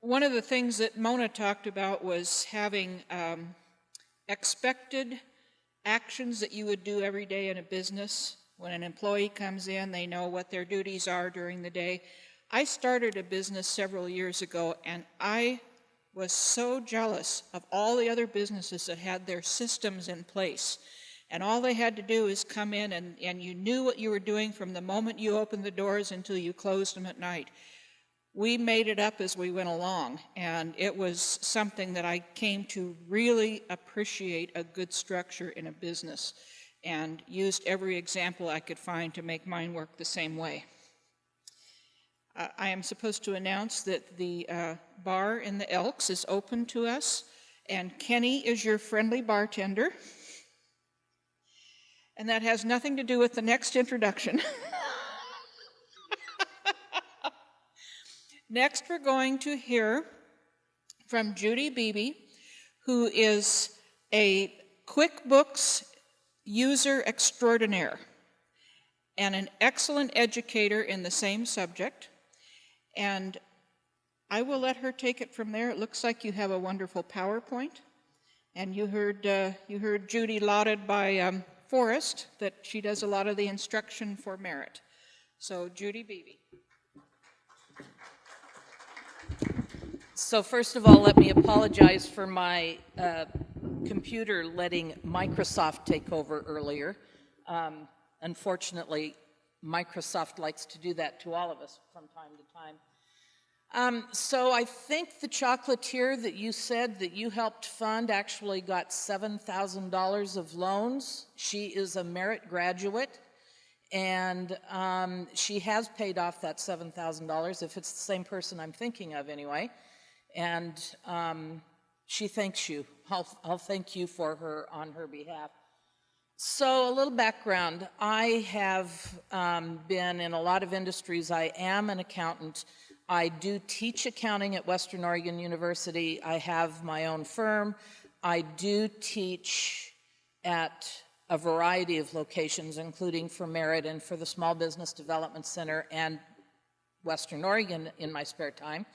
Speaker 1: One of the things that Mona talked about was having expected actions that you would do every day in a business. When an employee comes in, they know what their duties are during the day. I started a business several years ago, and I was so jealous of all the other businesses that had their systems in place. And all they had to do is come in, and you knew what you were doing from the moment you opened the doors until you closed them at night. We made it up as we went along, and it was something that I came to really appreciate, a good structure in a business, and used every example I could find to make mine work the same way. I am supposed to announce that the bar in the Elks is open to us, and Kenny is your friendly bartender. And that has nothing to do with the next introduction. Next, we're going to hear from Judy Beebe, who is a QuickBooks user extraordinaire and an excellent educator in the same subject. And I will let her take it from there. It looks like you have a wonderful PowerPoint. And you heard Judy lauded by Forrest, that she does a lot of the instruction for Merit. So Judy Beebe.
Speaker 5: So first of all, let me apologize for my computer letting Microsoft take over earlier. Unfortunately, Microsoft likes to do that to all of us from time to time. So I think the chocolatier that you said that you helped fund actually got $7,000 of loans. She is a Merit graduate, and she has paid off that $7,000, if it's the same person I'm thinking of anyway. And she thanks you. I'll thank you for her on her behalf. So a little background. I have been in a lot of industries. I am an accountant. I do teach accounting at Western Oregon University. I have my own firm. I do teach at a variety of locations, including for Merit and for the Small Business Development Center and Western Oregon in my spare time.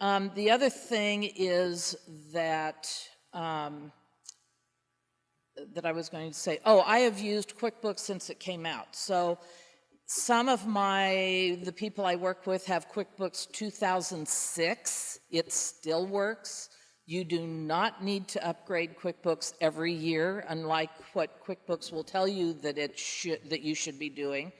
Speaker 5: The other thing is that that I was going to say, I have used QuickBooks since it came out. So some of the people I work with have QuickBooks 2006. It still works. You do not need to upgrade QuickBooks every year, unlike what QuickBooks will tell you that you should be doing.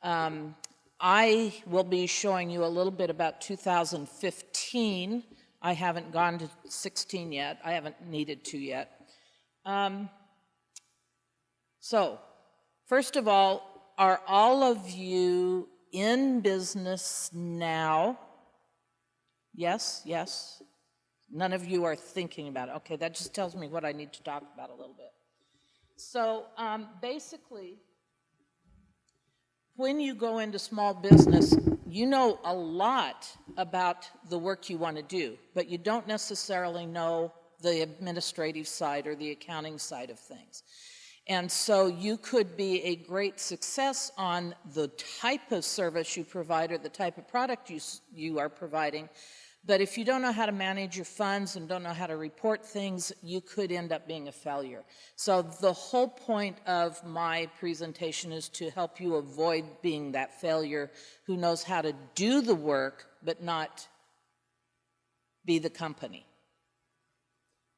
Speaker 5: I will be showing you a little bit about 2015. I haven't gone to 16 yet. I haven't needed to yet. So, first of all, are all of you in business now? Yes, yes. None of you are thinking about it. Okay, that just tells me what I need to talk about a little bit. So, basically, when you go into small business, you know a lot about the work you want to do, but you don't necessarily know the administrative side or the accounting side of things. And so you could be a great success on the type of service you provide or the type of product you are providing, but if you don't know how to manage your funds and don't know how to report things, you could end up being a failure. So the whole point of my presentation is to help you avoid being that failure who knows how to do the work but not be the company.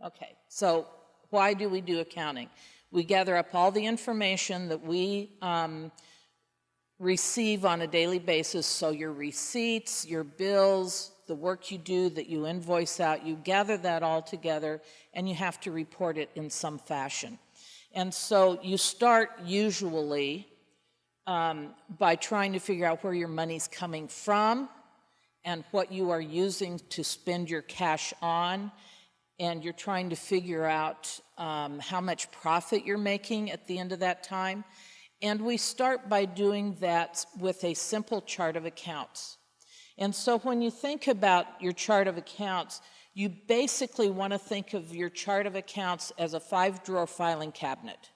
Speaker 5: Okay, so why do we do accounting? We gather up all the information that we receive on a daily basis, so your receipts, your bills, the work you do that you invoice out, you gather that all together and you have to report it in some fashion. And so you start usually by trying to figure out where your money's coming from and what you are using to spend your cash on, and you're trying to figure out how much profit you're making at the end of that time. And we start by doing that with a simple chart of accounts. And so when you think about your chart of accounts, you basically want to think of your chart of accounts as a 5-drawer filing cabinet.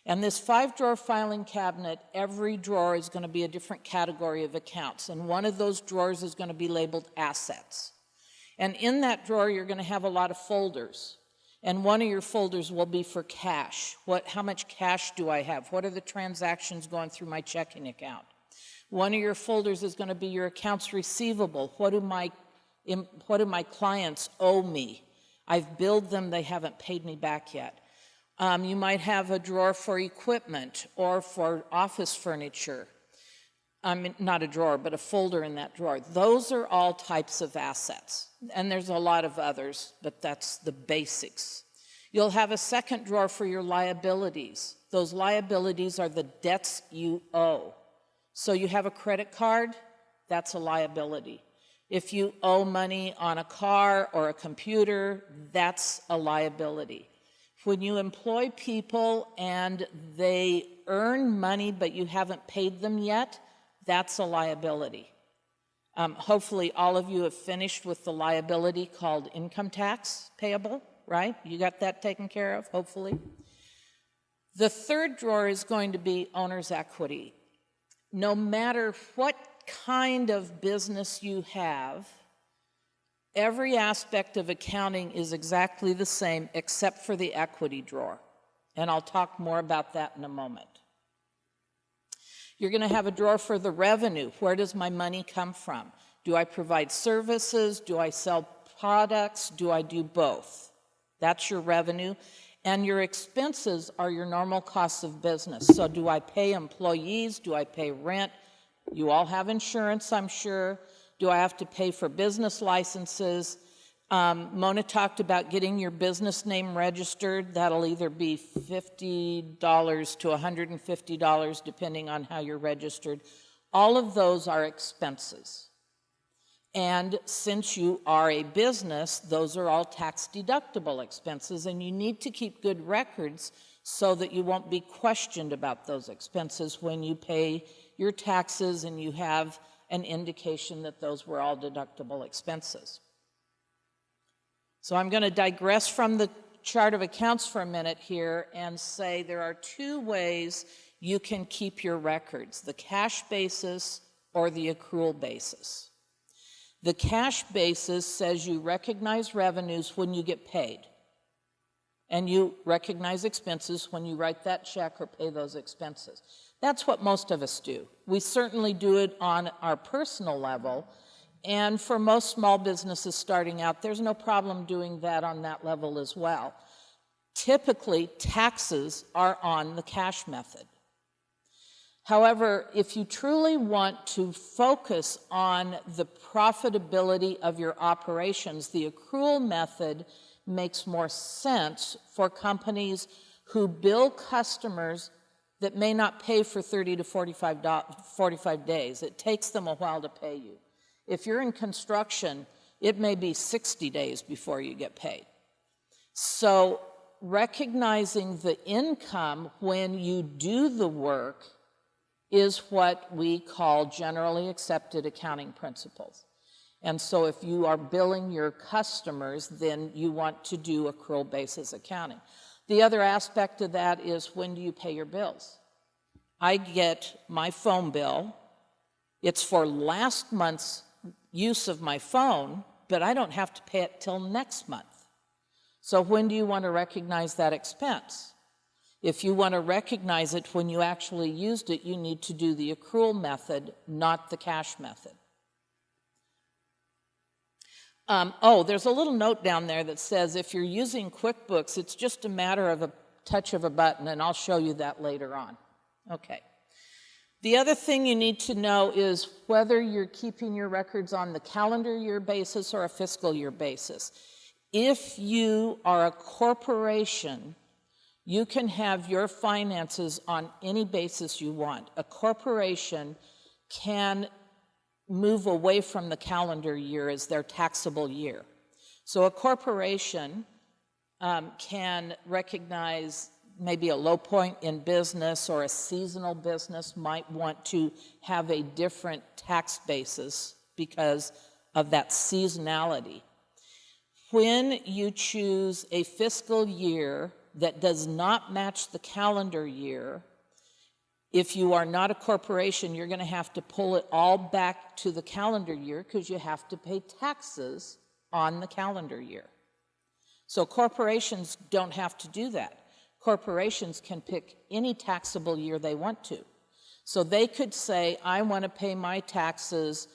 Speaker 5: And this 5-drawer filing cabinet, every drawer is going to be a different category of accounts. And one of those drawers is going to be labeled assets. And in that drawer, you're going to have a lot of folders. And one of your folders will be for cash. How much cash do I have? What are the transactions going through my checking account? One of your folders is going to be your accounts receivable. What do my clients owe me? I've billed them, they haven't paid me back yet. You might have a drawer for equipment or for office furniture. I mean, not a drawer, but a folder in that drawer. Those are all types of assets. And there's a lot of others, but that's the basics. You'll have a second drawer for your liabilities. Those liabilities are the debts you owe. So you have a credit card, that's a liability. If you owe money on a car or a computer, that's a liability. When you employ people and they earn money but you haven't paid them yet, that's a liability. Hopefully all of you have finished with the liability called income tax payable, right? You got that taken care of, hopefully. The third drawer is going to be owner's equity. No matter what kind of business you have, every aspect of accounting is exactly the same except for the equity drawer. And I'll talk more about that in a moment. You're going to have a drawer for the revenue. Where does my money come from? Do I provide services? Do I sell products? Do I do both? That's your revenue. And your expenses are your normal costs of business. So do I pay employees? Do I pay rent? You all have insurance, I'm sure. Do I have to pay for business licenses? Mona talked about getting your business name registered. That'll either be $50 to $150, depending on how you're registered. All of those are expenses. And since you are a business, those are all tax-deductible expenses, and you need to keep good records so that you won't be questioned about those expenses when you pay your taxes and you have an indication that those were all deductible expenses. So I'm going to digress from the chart of accounts for a minute here and say there are two ways you can keep your records, the cash basis or the accrual basis. The cash basis says you recognize revenues when you get paid, and you recognize expenses when you write that check or pay those expenses. That's what most of us do. We certainly do it on our personal level, and for most small businesses starting out, there's no problem doing that on that level as well. Typically, taxes are on the cash method. However, if you truly want to focus on the profitability of your operations, the accrual method makes more sense for companies who bill customers that may not pay for 30 to 45 days. It takes them a while to pay you. If you're in construction, it may be 60 days before you get paid. So recognizing the income when you do the work is what we call generally accepted accounting principles. And so if you are billing your customers, then you want to do accrual basis accounting. The other aspect of that is, when do you pay your bills? I get my phone bill. It's for last month's use of my phone, but I don't have to pay it till next month. So when do you want to recognize that expense? If you want to recognize it when you actually used it, you need to do the accrual method, not the cash method. There's a little note down there that says if you're using QuickBooks, it's just a matter of a touch of a button, and I'll show you that later on. Okay. The other thing you need to know is whether you're keeping your records on the calendar year basis or a fiscal year basis. If you are a corporation, you can have your finances on any basis you want. A corporation can move away from the calendar year as their taxable year. So a corporation can recognize maybe a low point in business, or a seasonal business might want to have a different tax basis because of that seasonality. When you choose a fiscal year that does not match the calendar year, if you are not a corporation, you're going to have to pull it all back to the calendar year because you have to pay taxes on the calendar year. So corporations don't have to do that. Corporations can pick any taxable year they want to. So they could say, I want to pay my taxes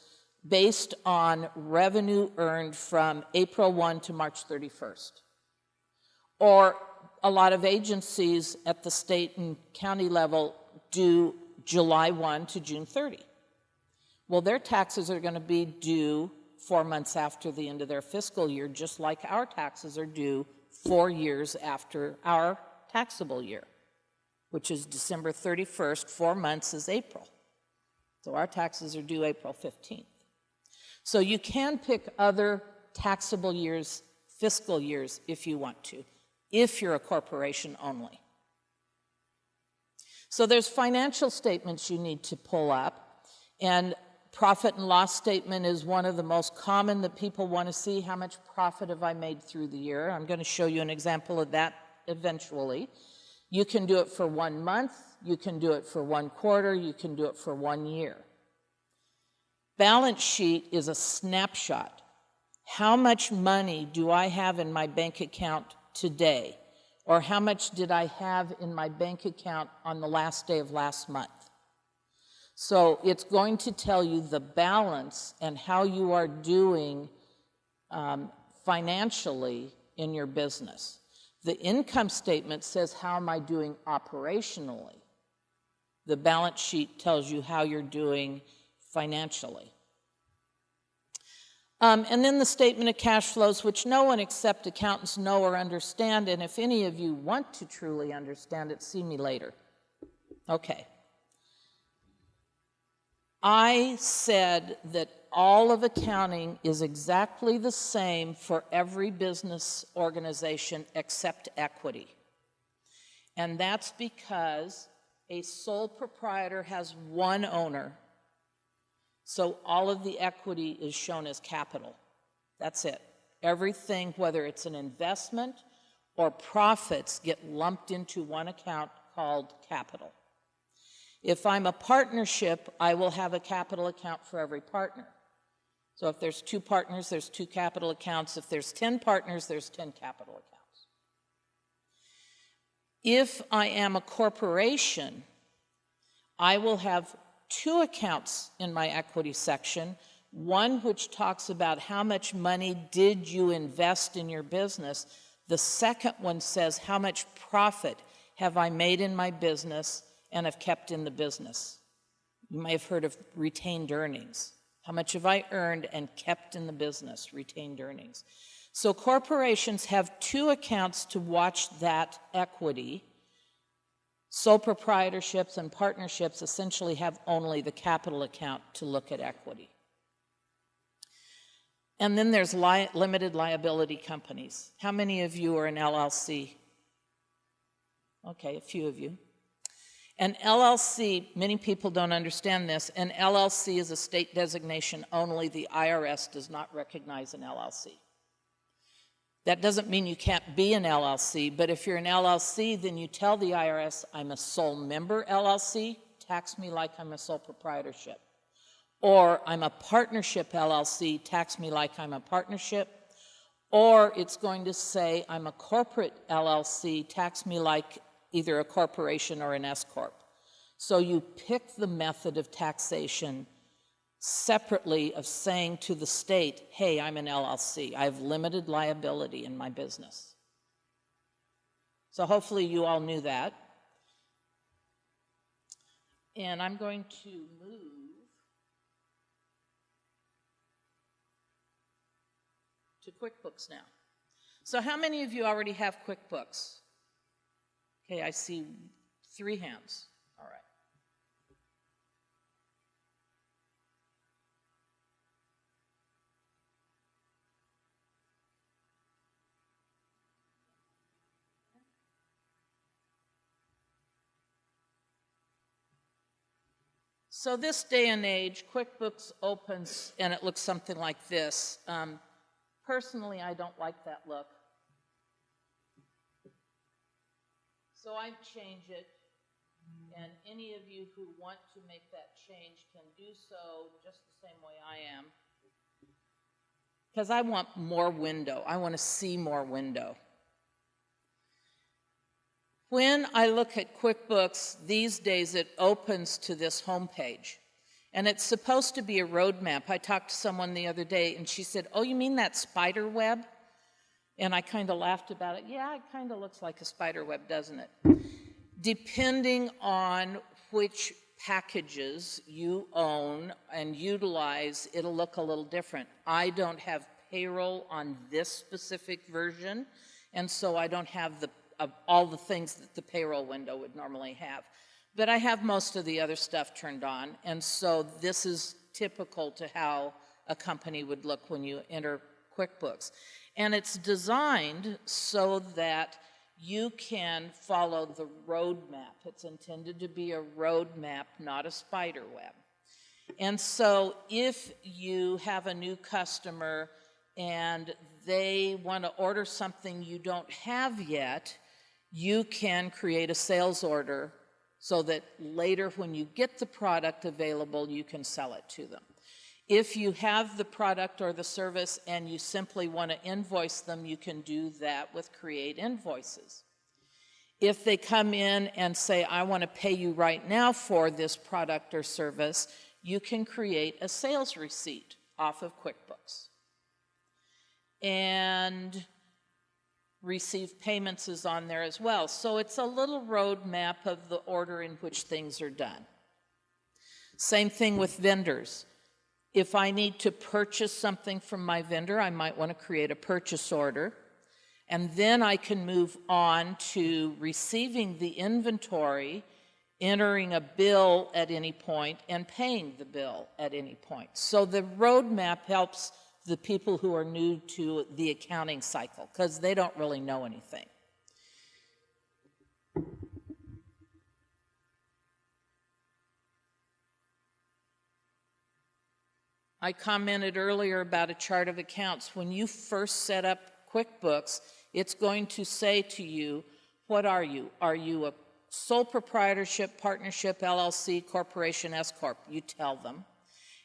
Speaker 5: based on revenue earned from April 1 to March 31st. Or a lot of agencies at the state and county level do July 1 to June 30. Well, their taxes are going to be due 4 months after the end of their fiscal year, just like our taxes are due 4 years after our taxable year, which is December 31st. 4 months is April. So our taxes are due April 15th. So you can pick other taxable years, fiscal years, if you want to, if you're a corporation only. So there's financial statements you need to pull up, and profit and loss statement is one of the most common that people want to see. How much profit have I made through the year? I'm going to show you an example of that eventually. You can do it for 1 month, you can do it for 1 quarter, you can do it for 1 year. Balance sheet is a snapshot. How much money do I have in my bank account today? Or how much did I have in my bank account on the last day of last month? So it's going to tell you the balance and how you are doing financially in your business. The income statement says, how am I doing operationally? The balance sheet tells you how you're doing financially. And then the statement of cash flows, which no one except accountants know or understand, and if any of you want to truly understand it, see me later. Okay. I said that all of accounting is exactly the same for every business organization except equity. And that's because a sole proprietor has one owner, so all of the equity is shown as capital. That's it. Everything, whether it's an investment or profits, get lumped into one account called capital. If I'm a partnership, I will have a capital account for every partner. So if there's 2 partners, there's 2 capital accounts. If there's 10 partners, there's 10 capital accounts. If I am a corporation, I will have 2 accounts in my equity section, one which talks about how much money did you invest in your business. The second one says how much profit have I made in my business and have kept in the business. You may have heard of retained earnings. How much have I earned and kept in the business, retained earnings. So corporations have 2 accounts to watch that equity. Sole proprietorships and partnerships essentially have only the capital account to look at equity. And then there's limited liability companies. How many of you are an LLC? Okay, a few of you. An LLC, many people don't understand this, an LLC is a state designation only. The IRS does not recognize an LLC. That doesn't mean you can't be an LLC, but if you're an LLC, then you tell the IRS, I'm a sole member LLC, tax me like I'm a sole proprietorship. Or I'm a partnership LLC, tax me like I'm a partnership. Or it's going to say I'm a corporate LLC, tax me like either a corporation or an S-corp. So you pick the method of taxation separately of saying to the state, hey, I'm an LLC. I have limited liability in my business. So hopefully you all knew that. And I'm going to move to QuickBooks now. So how many of you already have QuickBooks? Okay, I see 3 hands. All right. So this day and age, QuickBooks opens and it looks something like this. Personally, I don't like that look. So I change it, and any of you who want to make that change can do so just the same way I am. Because I want more window. I want to see more window. When I look at QuickBooks these days, it opens to this home page. And it's supposed to be a roadmap. I talked to someone the other day, and she said, oh, you mean that spider web? And I kind of laughed about it. Yeah, it kind of looks like a spider web, doesn't it? Depending on which packages you own and utilize, it'll look a little different. I don't have payroll on this specific version, and so I don't have all the things that the payroll window would normally have. But I have most of the other stuff turned on, and so this is typical to how a company would look when you enter QuickBooks. And it's designed so that you can follow the roadmap. It's intended to be a roadmap, not a spider web. And so if you have a new customer and they want to order something you don't have yet, you can create a sales order so that later when you get the product available, you can sell it to them. If you have the product or the service and you simply want to invoice them, you can do that with Create Invoices. If they come in and say, I want to pay you right now for this product or service, you can create a sales receipt off of QuickBooks. And Receive Payments is on there as well. So it's a little roadmap of the order in which things are done. Same thing with vendors. If I need to purchase something from my vendor, I might want to create a purchase order. And then I can move on to receiving the inventory, entering a bill at any point, and paying the bill at any point. So the roadmap helps the people who are new to the accounting cycle, because they don't really know anything. I commented earlier about a chart of accounts. When you first set up QuickBooks, it's going to say to you, what are you? Are you a sole proprietorship, partnership, LLC, corporation, S Corp? You tell them.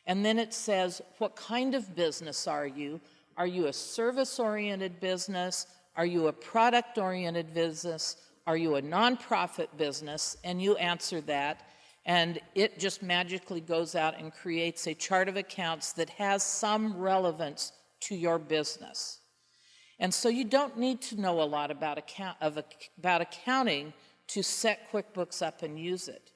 Speaker 5: And then it says, what kind of business are you? Are you a service-oriented business? Are you a product-oriented business? Are you a nonprofit business? And you answer that. And it just magically goes out and creates a chart of accounts that has some relevance to your business. And so you don't need to know a lot about accounting to set QuickBooks up and use it.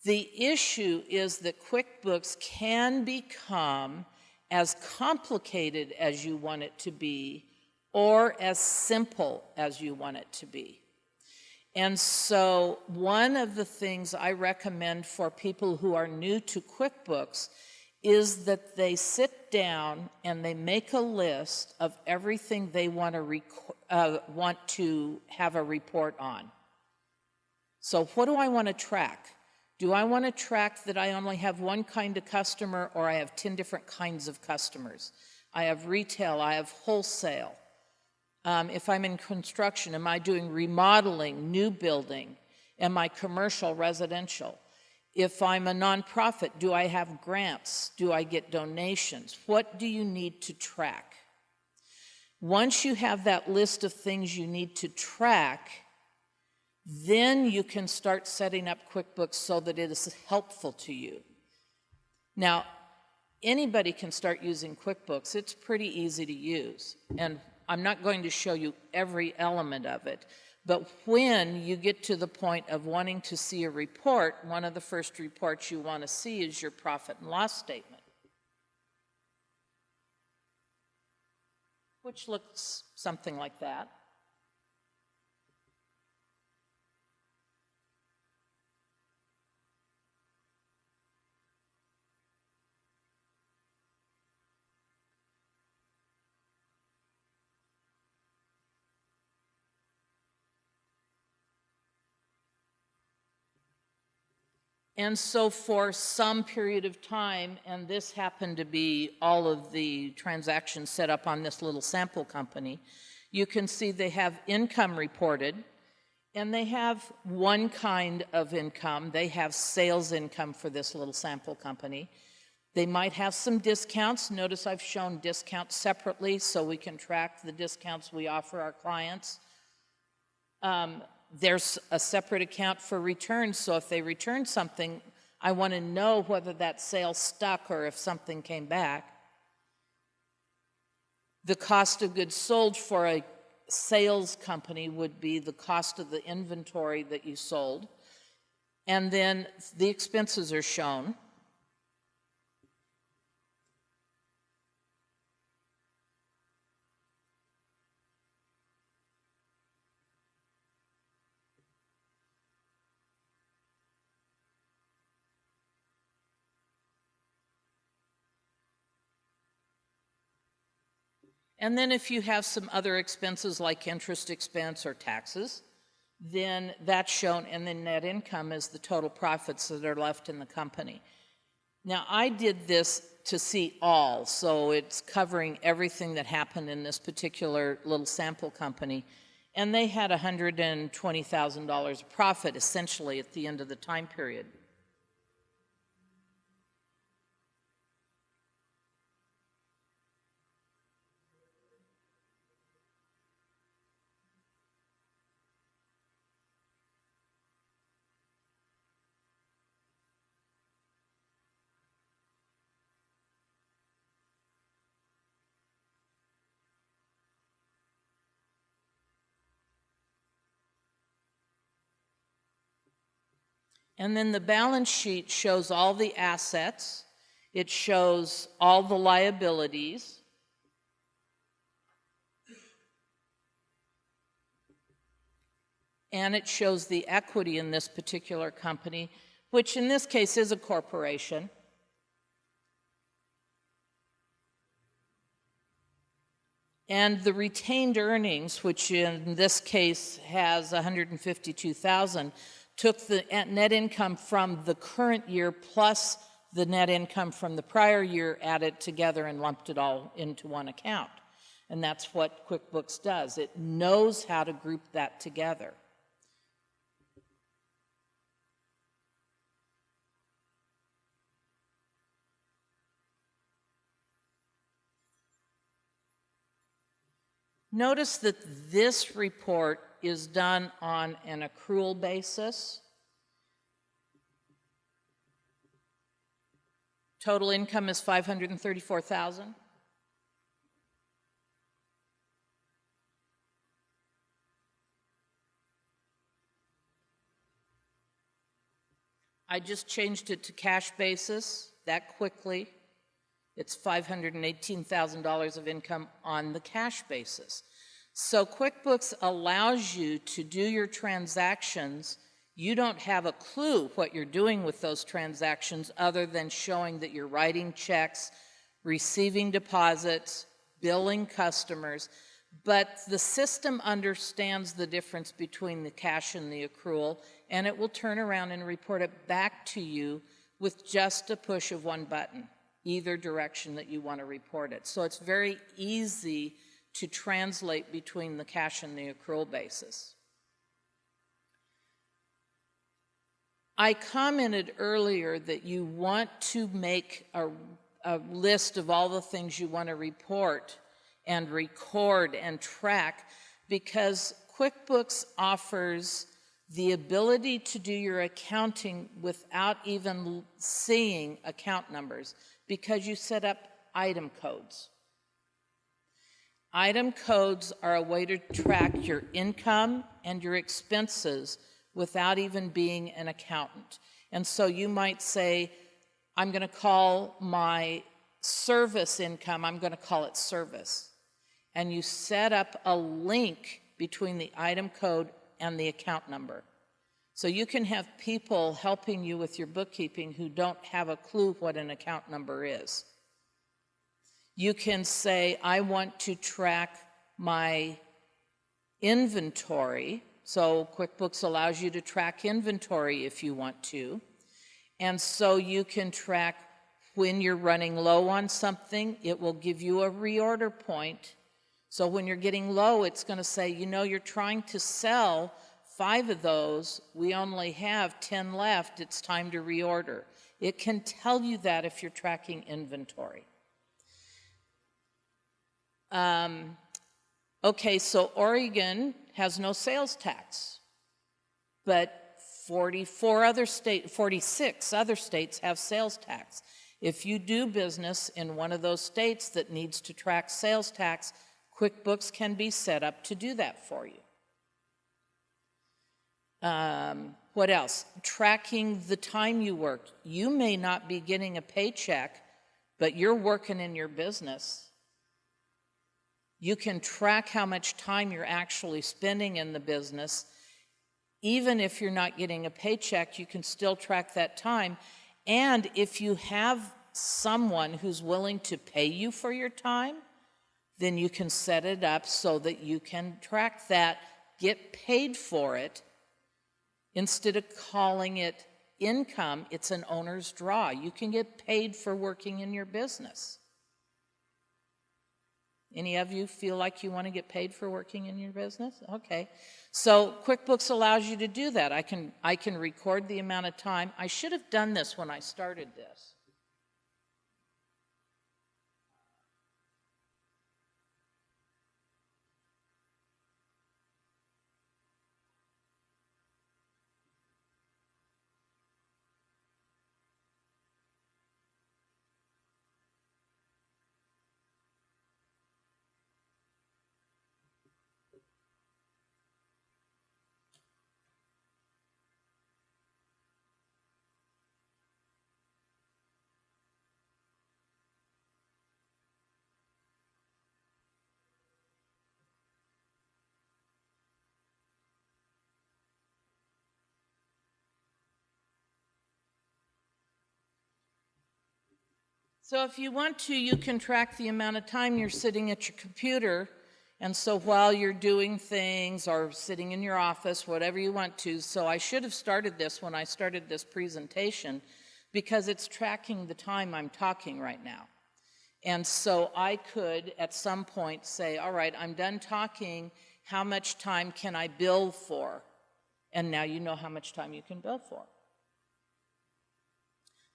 Speaker 5: The issue is that QuickBooks can become as complicated as you want it to be or as simple as you want it to be. And so one of the things I recommend for people who are new to QuickBooks is that they sit down and they make a list of everything they want to have a report on. So what do I want to track? Do I want to track that I only have one kind of customer, or I have 10 different kinds of customers? I have retail, I have wholesale. If I'm in construction, am I doing remodeling, new building? Am I commercial, residential? If I'm a nonprofit, do I have grants? Do I get donations? What do you need to track? Once you have that list of things you need to track, then you can start setting up QuickBooks so that it is helpful to you. Now, anybody can start using QuickBooks. It's pretty easy to use. And I'm not going to show you every element of it, but when you get to the point of wanting to see a report, one of the first reports you want to see is your profit and loss statement, which looks something like that. And so for some period of time, and this happened to be all of the transactions set up on this little sample company, you can see they have income reported, and they have one kind of income. They have sales income for this little sample company. They might have some discounts. Notice I've shown discounts separately so we can track the discounts we offer our clients. There's a separate account for returns, so if they return something, I want to know whether that sale stuck or if something came back. The cost of goods sold for a sales company would be the cost of the inventory that you sold. And then the expenses are shown. And then if you have some other expenses like interest expense or taxes, then that's shown, and then net income is the total profits that are left in the company. Now, I did this to see all, so it's covering everything that happened in this particular little sample company, and they had $120,000 of profit essentially at the end of the time period. And then the balance sheet shows all the assets. It shows all the liabilities. And it shows the equity in this particular company, which in this case is a corporation. And the retained earnings, which in this case has $152,000, took the net income from the current year plus the net income from the prior year, added together and lumped it all into one account. And that's what QuickBooks does. It knows how to group that together. Notice that this report is done on an accrual basis. Total income is $534,000. I just changed it to cash basis that quickly. It's $518,000 of income on the cash basis. So QuickBooks allows you to do your transactions. You don't have a clue what you're doing with those transactions other than showing that you're writing checks, receiving deposits, billing customers. But the system understands the difference between the cash and the accrual, and it will turn around and report it back to you with just a push of one button, either direction that you want to report it. So it's very easy to translate between the cash and the accrual basis. I commented earlier that you want to make a list of all the things you want to report and record and track, because QuickBooks offers the ability to do your accounting without even seeing account numbers, because you set up item codes. Item codes are a way to track your income and your expenses without even being an accountant. And so you might say, I'm going to call my service income, I'm going to call it service. And you set up a link between the item code and the account number. So you can have people helping you with your bookkeeping who don't have a clue what an account number is. You can say, I want to track my inventory. So QuickBooks allows you to track inventory if you want to. And so you can track when you're running low on something. It will give you a reorder point. So when you're getting low, it's going to say, you know, you're trying to sell 5 of those. We only have 10 left. It's time to reorder. It can tell you that if you're tracking inventory. Okay, so Oregon has no sales tax, but 46 other states have sales tax. If you do business in one of those states that needs to track sales tax, QuickBooks can be set up to do that for you. What else? Tracking the time you worked. You may not be getting a paycheck, but you're working in your business. You can track how much time you're actually spending in the business. Even if you're not getting a paycheck, you can still track that time. And if you have someone who's willing to pay you for your time, then you can set it up so that you can track that, get paid for it. Instead of calling it income, it's an owner's draw. You can get paid for working in your business. Any of you feel like you want to get paid for working in your business? Okay. So QuickBooks allows you to do that. I can record the amount of time. I should have done this when I started this. So if you want to, you can track the amount of time you're sitting at your computer. And so while you're doing things or sitting in your office, whatever you want to. So I should have started this when I started this presentation because it's tracking the time I'm talking right now. And so I could at some point say, all right, I'm done talking. How much time can I bill for? And now you know how much time you can bill for.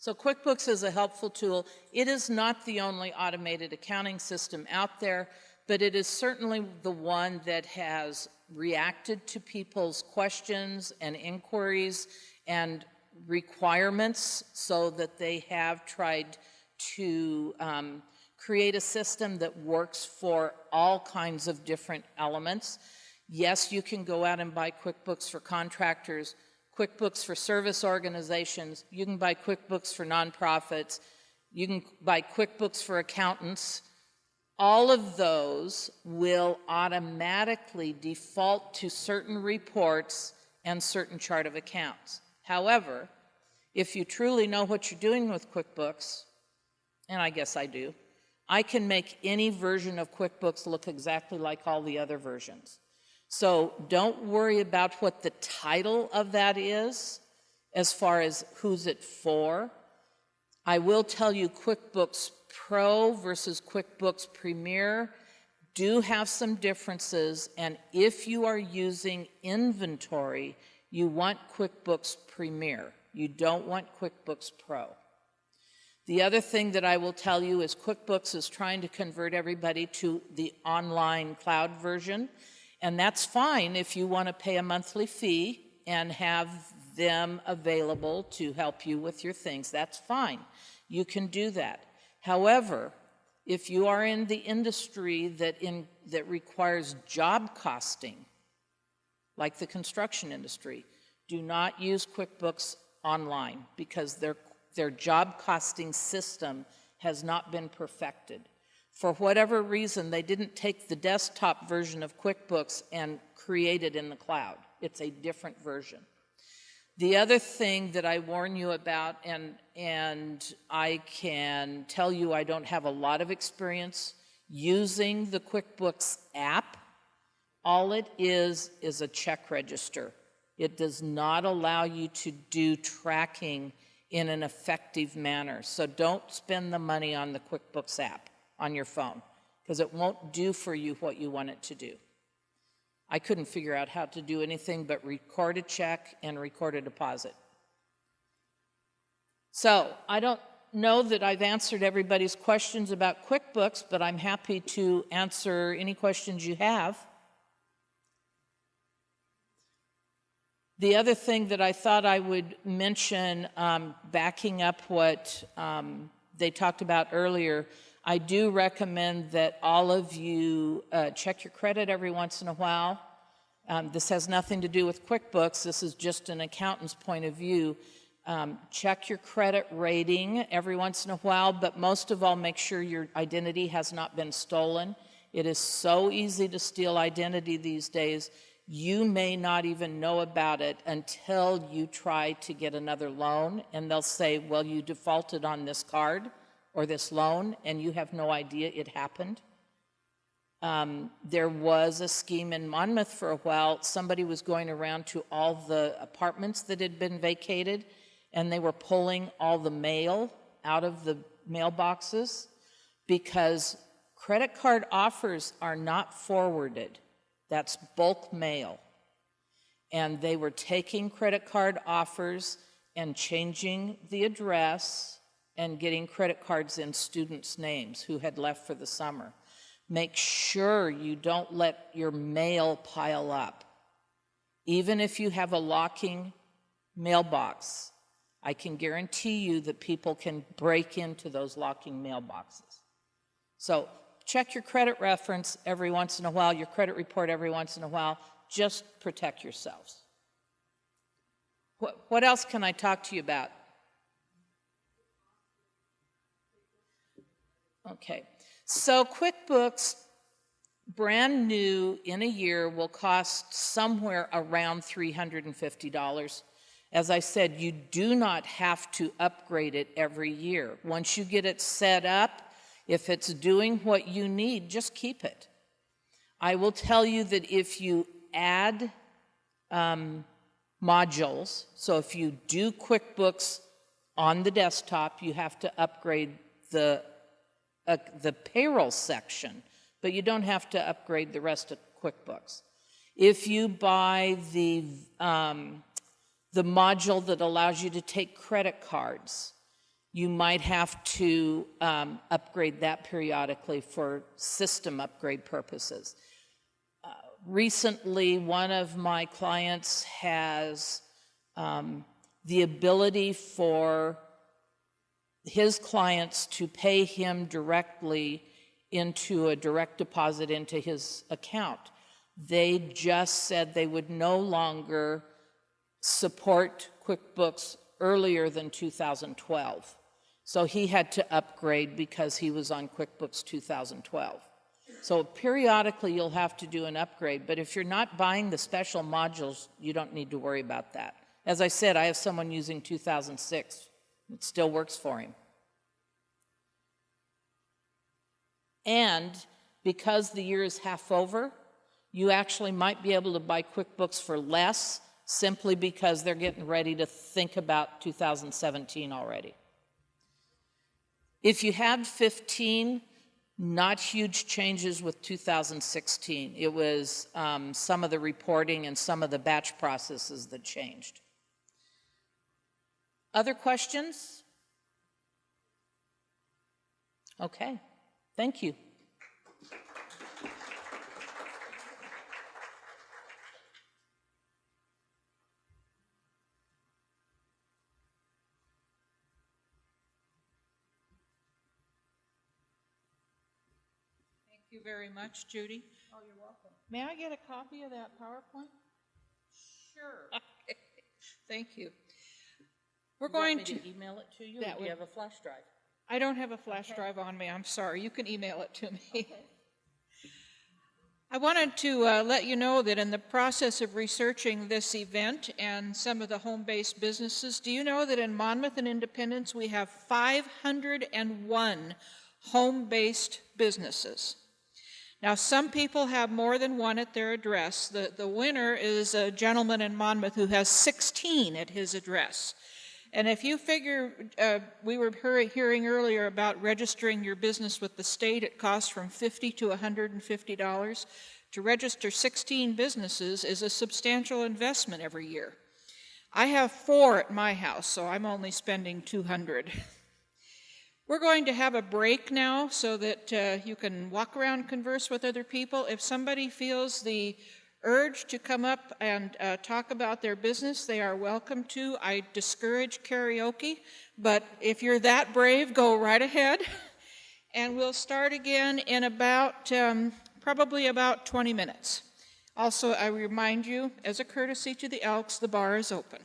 Speaker 5: So QuickBooks is a helpful tool. It is not the only automated accounting system out there, but it is certainly the one that has reacted to people's questions and inquiries and requirements so that they have tried to create a system that works for all kinds of different elements. Yes, you can go out and buy QuickBooks for contractors, QuickBooks for service organizations, you can buy QuickBooks for nonprofits, you can buy QuickBooks for accountants. All of those will automatically default to certain reports and certain chart of accounts. However, if you truly know what you're doing with QuickBooks, and I guess I do, I can make any version of QuickBooks look exactly like all the other versions. So don't worry about what the title of that is as far as who's it for. I will tell you QuickBooks Pro versus QuickBooks Premier do have some differences, and if you are using inventory, you want QuickBooks Premier. You don't want QuickBooks Pro. The other thing that I will tell you is QuickBooks is trying to convert everybody to the online cloud version. And that's fine if you want to pay a monthly fee and have them available to help you with your things. That's fine. You can do that. However, if you are in the industry that requires job costing, like the construction industry, do not use QuickBooks Online because their job costing system has not been perfected. For whatever reason, they didn't take the desktop version of QuickBooks and create it in the cloud. It's a different version. The other thing that I warn you about, and I can tell you I don't have a lot of experience using the QuickBooks app, all it is a check register. It does not allow you to do tracking in an effective manner. So don't spend the money on the QuickBooks app on your phone, because it won't do for you what you want it to do. I couldn't figure out how to do anything but record a check and record a deposit. So I don't know that I've answered everybody's questions about QuickBooks, but I'm happy to answer any questions you have. The other thing that I thought I would mention, backing up what they talked about earlier, I do recommend that all of you check your credit every once in a while. This has nothing to do with QuickBooks. This is just an accountant's point of view. Check your credit rating every once in a while, but most of all, make sure your identity has not been stolen. It is so easy to steal identity these days. You may not even know about it until you try to get another loan, and they'll say, well, you defaulted on this card or this loan, and you have no idea it happened. There was a scheme in Monmouth for a while. Somebody was going around to all the apartments that had been vacated, and they were pulling all the mail out of the mailboxes because credit card offers are not forwarded. That's bulk mail. And they were taking credit card offers and changing the address and getting credit cards in students' names who had left for the summer. Make sure you don't let your mail pile up. Even if you have a locking mailbox, I can guarantee you that people can break into those locking mailboxes. So check your credit reference every once in a while, your credit report every once in a while. Just protect yourselves. What else can I talk to you about? Okay, so QuickBooks, brand new in a year, will cost somewhere around $350. As I said, you do not have to upgrade it every year. Once you get it set up, if it's doing what you need, just keep it. I will tell you that if you add modules, so if you do QuickBooks on the desktop, you have to upgrade the payroll section, but you don't have to upgrade the rest of QuickBooks. If you buy the module that allows you to take credit cards, you might have to upgrade that periodically for system upgrade purposes. Recently, one of my clients has the ability for his clients to pay him directly into a direct deposit into his account. They just said they would no longer support QuickBooks earlier than 2012. So he had to upgrade because he was on QuickBooks 2012. So periodically you'll have to do an upgrade, but if you're not buying the special modules, you don't need to worry about that. As I said, I have someone using 2006. It still works for him. And because the year is half over, you actually might be able to buy QuickBooks for less simply because they're getting ready to think about 2017 already. If you had 15, not huge changes with 2016. It was some of the reporting and some of the batch processes that changed. Other questions? Okay, thank you.
Speaker 1: Thank you very much, Judy. Oh, you're welcome. May I get a copy of that PowerPoint? Sure. Okay. Thank you. We're going to
Speaker 5: email it to you,
Speaker 1: or do you
Speaker 5: have a flash drive?
Speaker 1: I don't have a flash drive on me. I'm sorry. You can email it to me. Okay. I wanted to let you know that in the process of researching this event and some of the home-based businesses, do you know that in Monmouth and Independence we have 501 home-based businesses? Now, some people have more than one at their address. The winner is a gentleman in Monmouth who has 16 at his address. And if you figure, we were hearing earlier about registering your business with the state, it costs from $50 to $150. To register 16 businesses is a substantial investment every year. I have 4 at my house, so I'm only spending $200. We're going to have a break now so that you can walk around and converse with other people. If somebody feels the urged to come up and talk about their business, they are welcome to. I discourage karaoke, but if you're that brave, go right ahead. And we'll start again in about, probably about 20 minutes. Also, I remind you, as a courtesy to the Elks, the bar is open.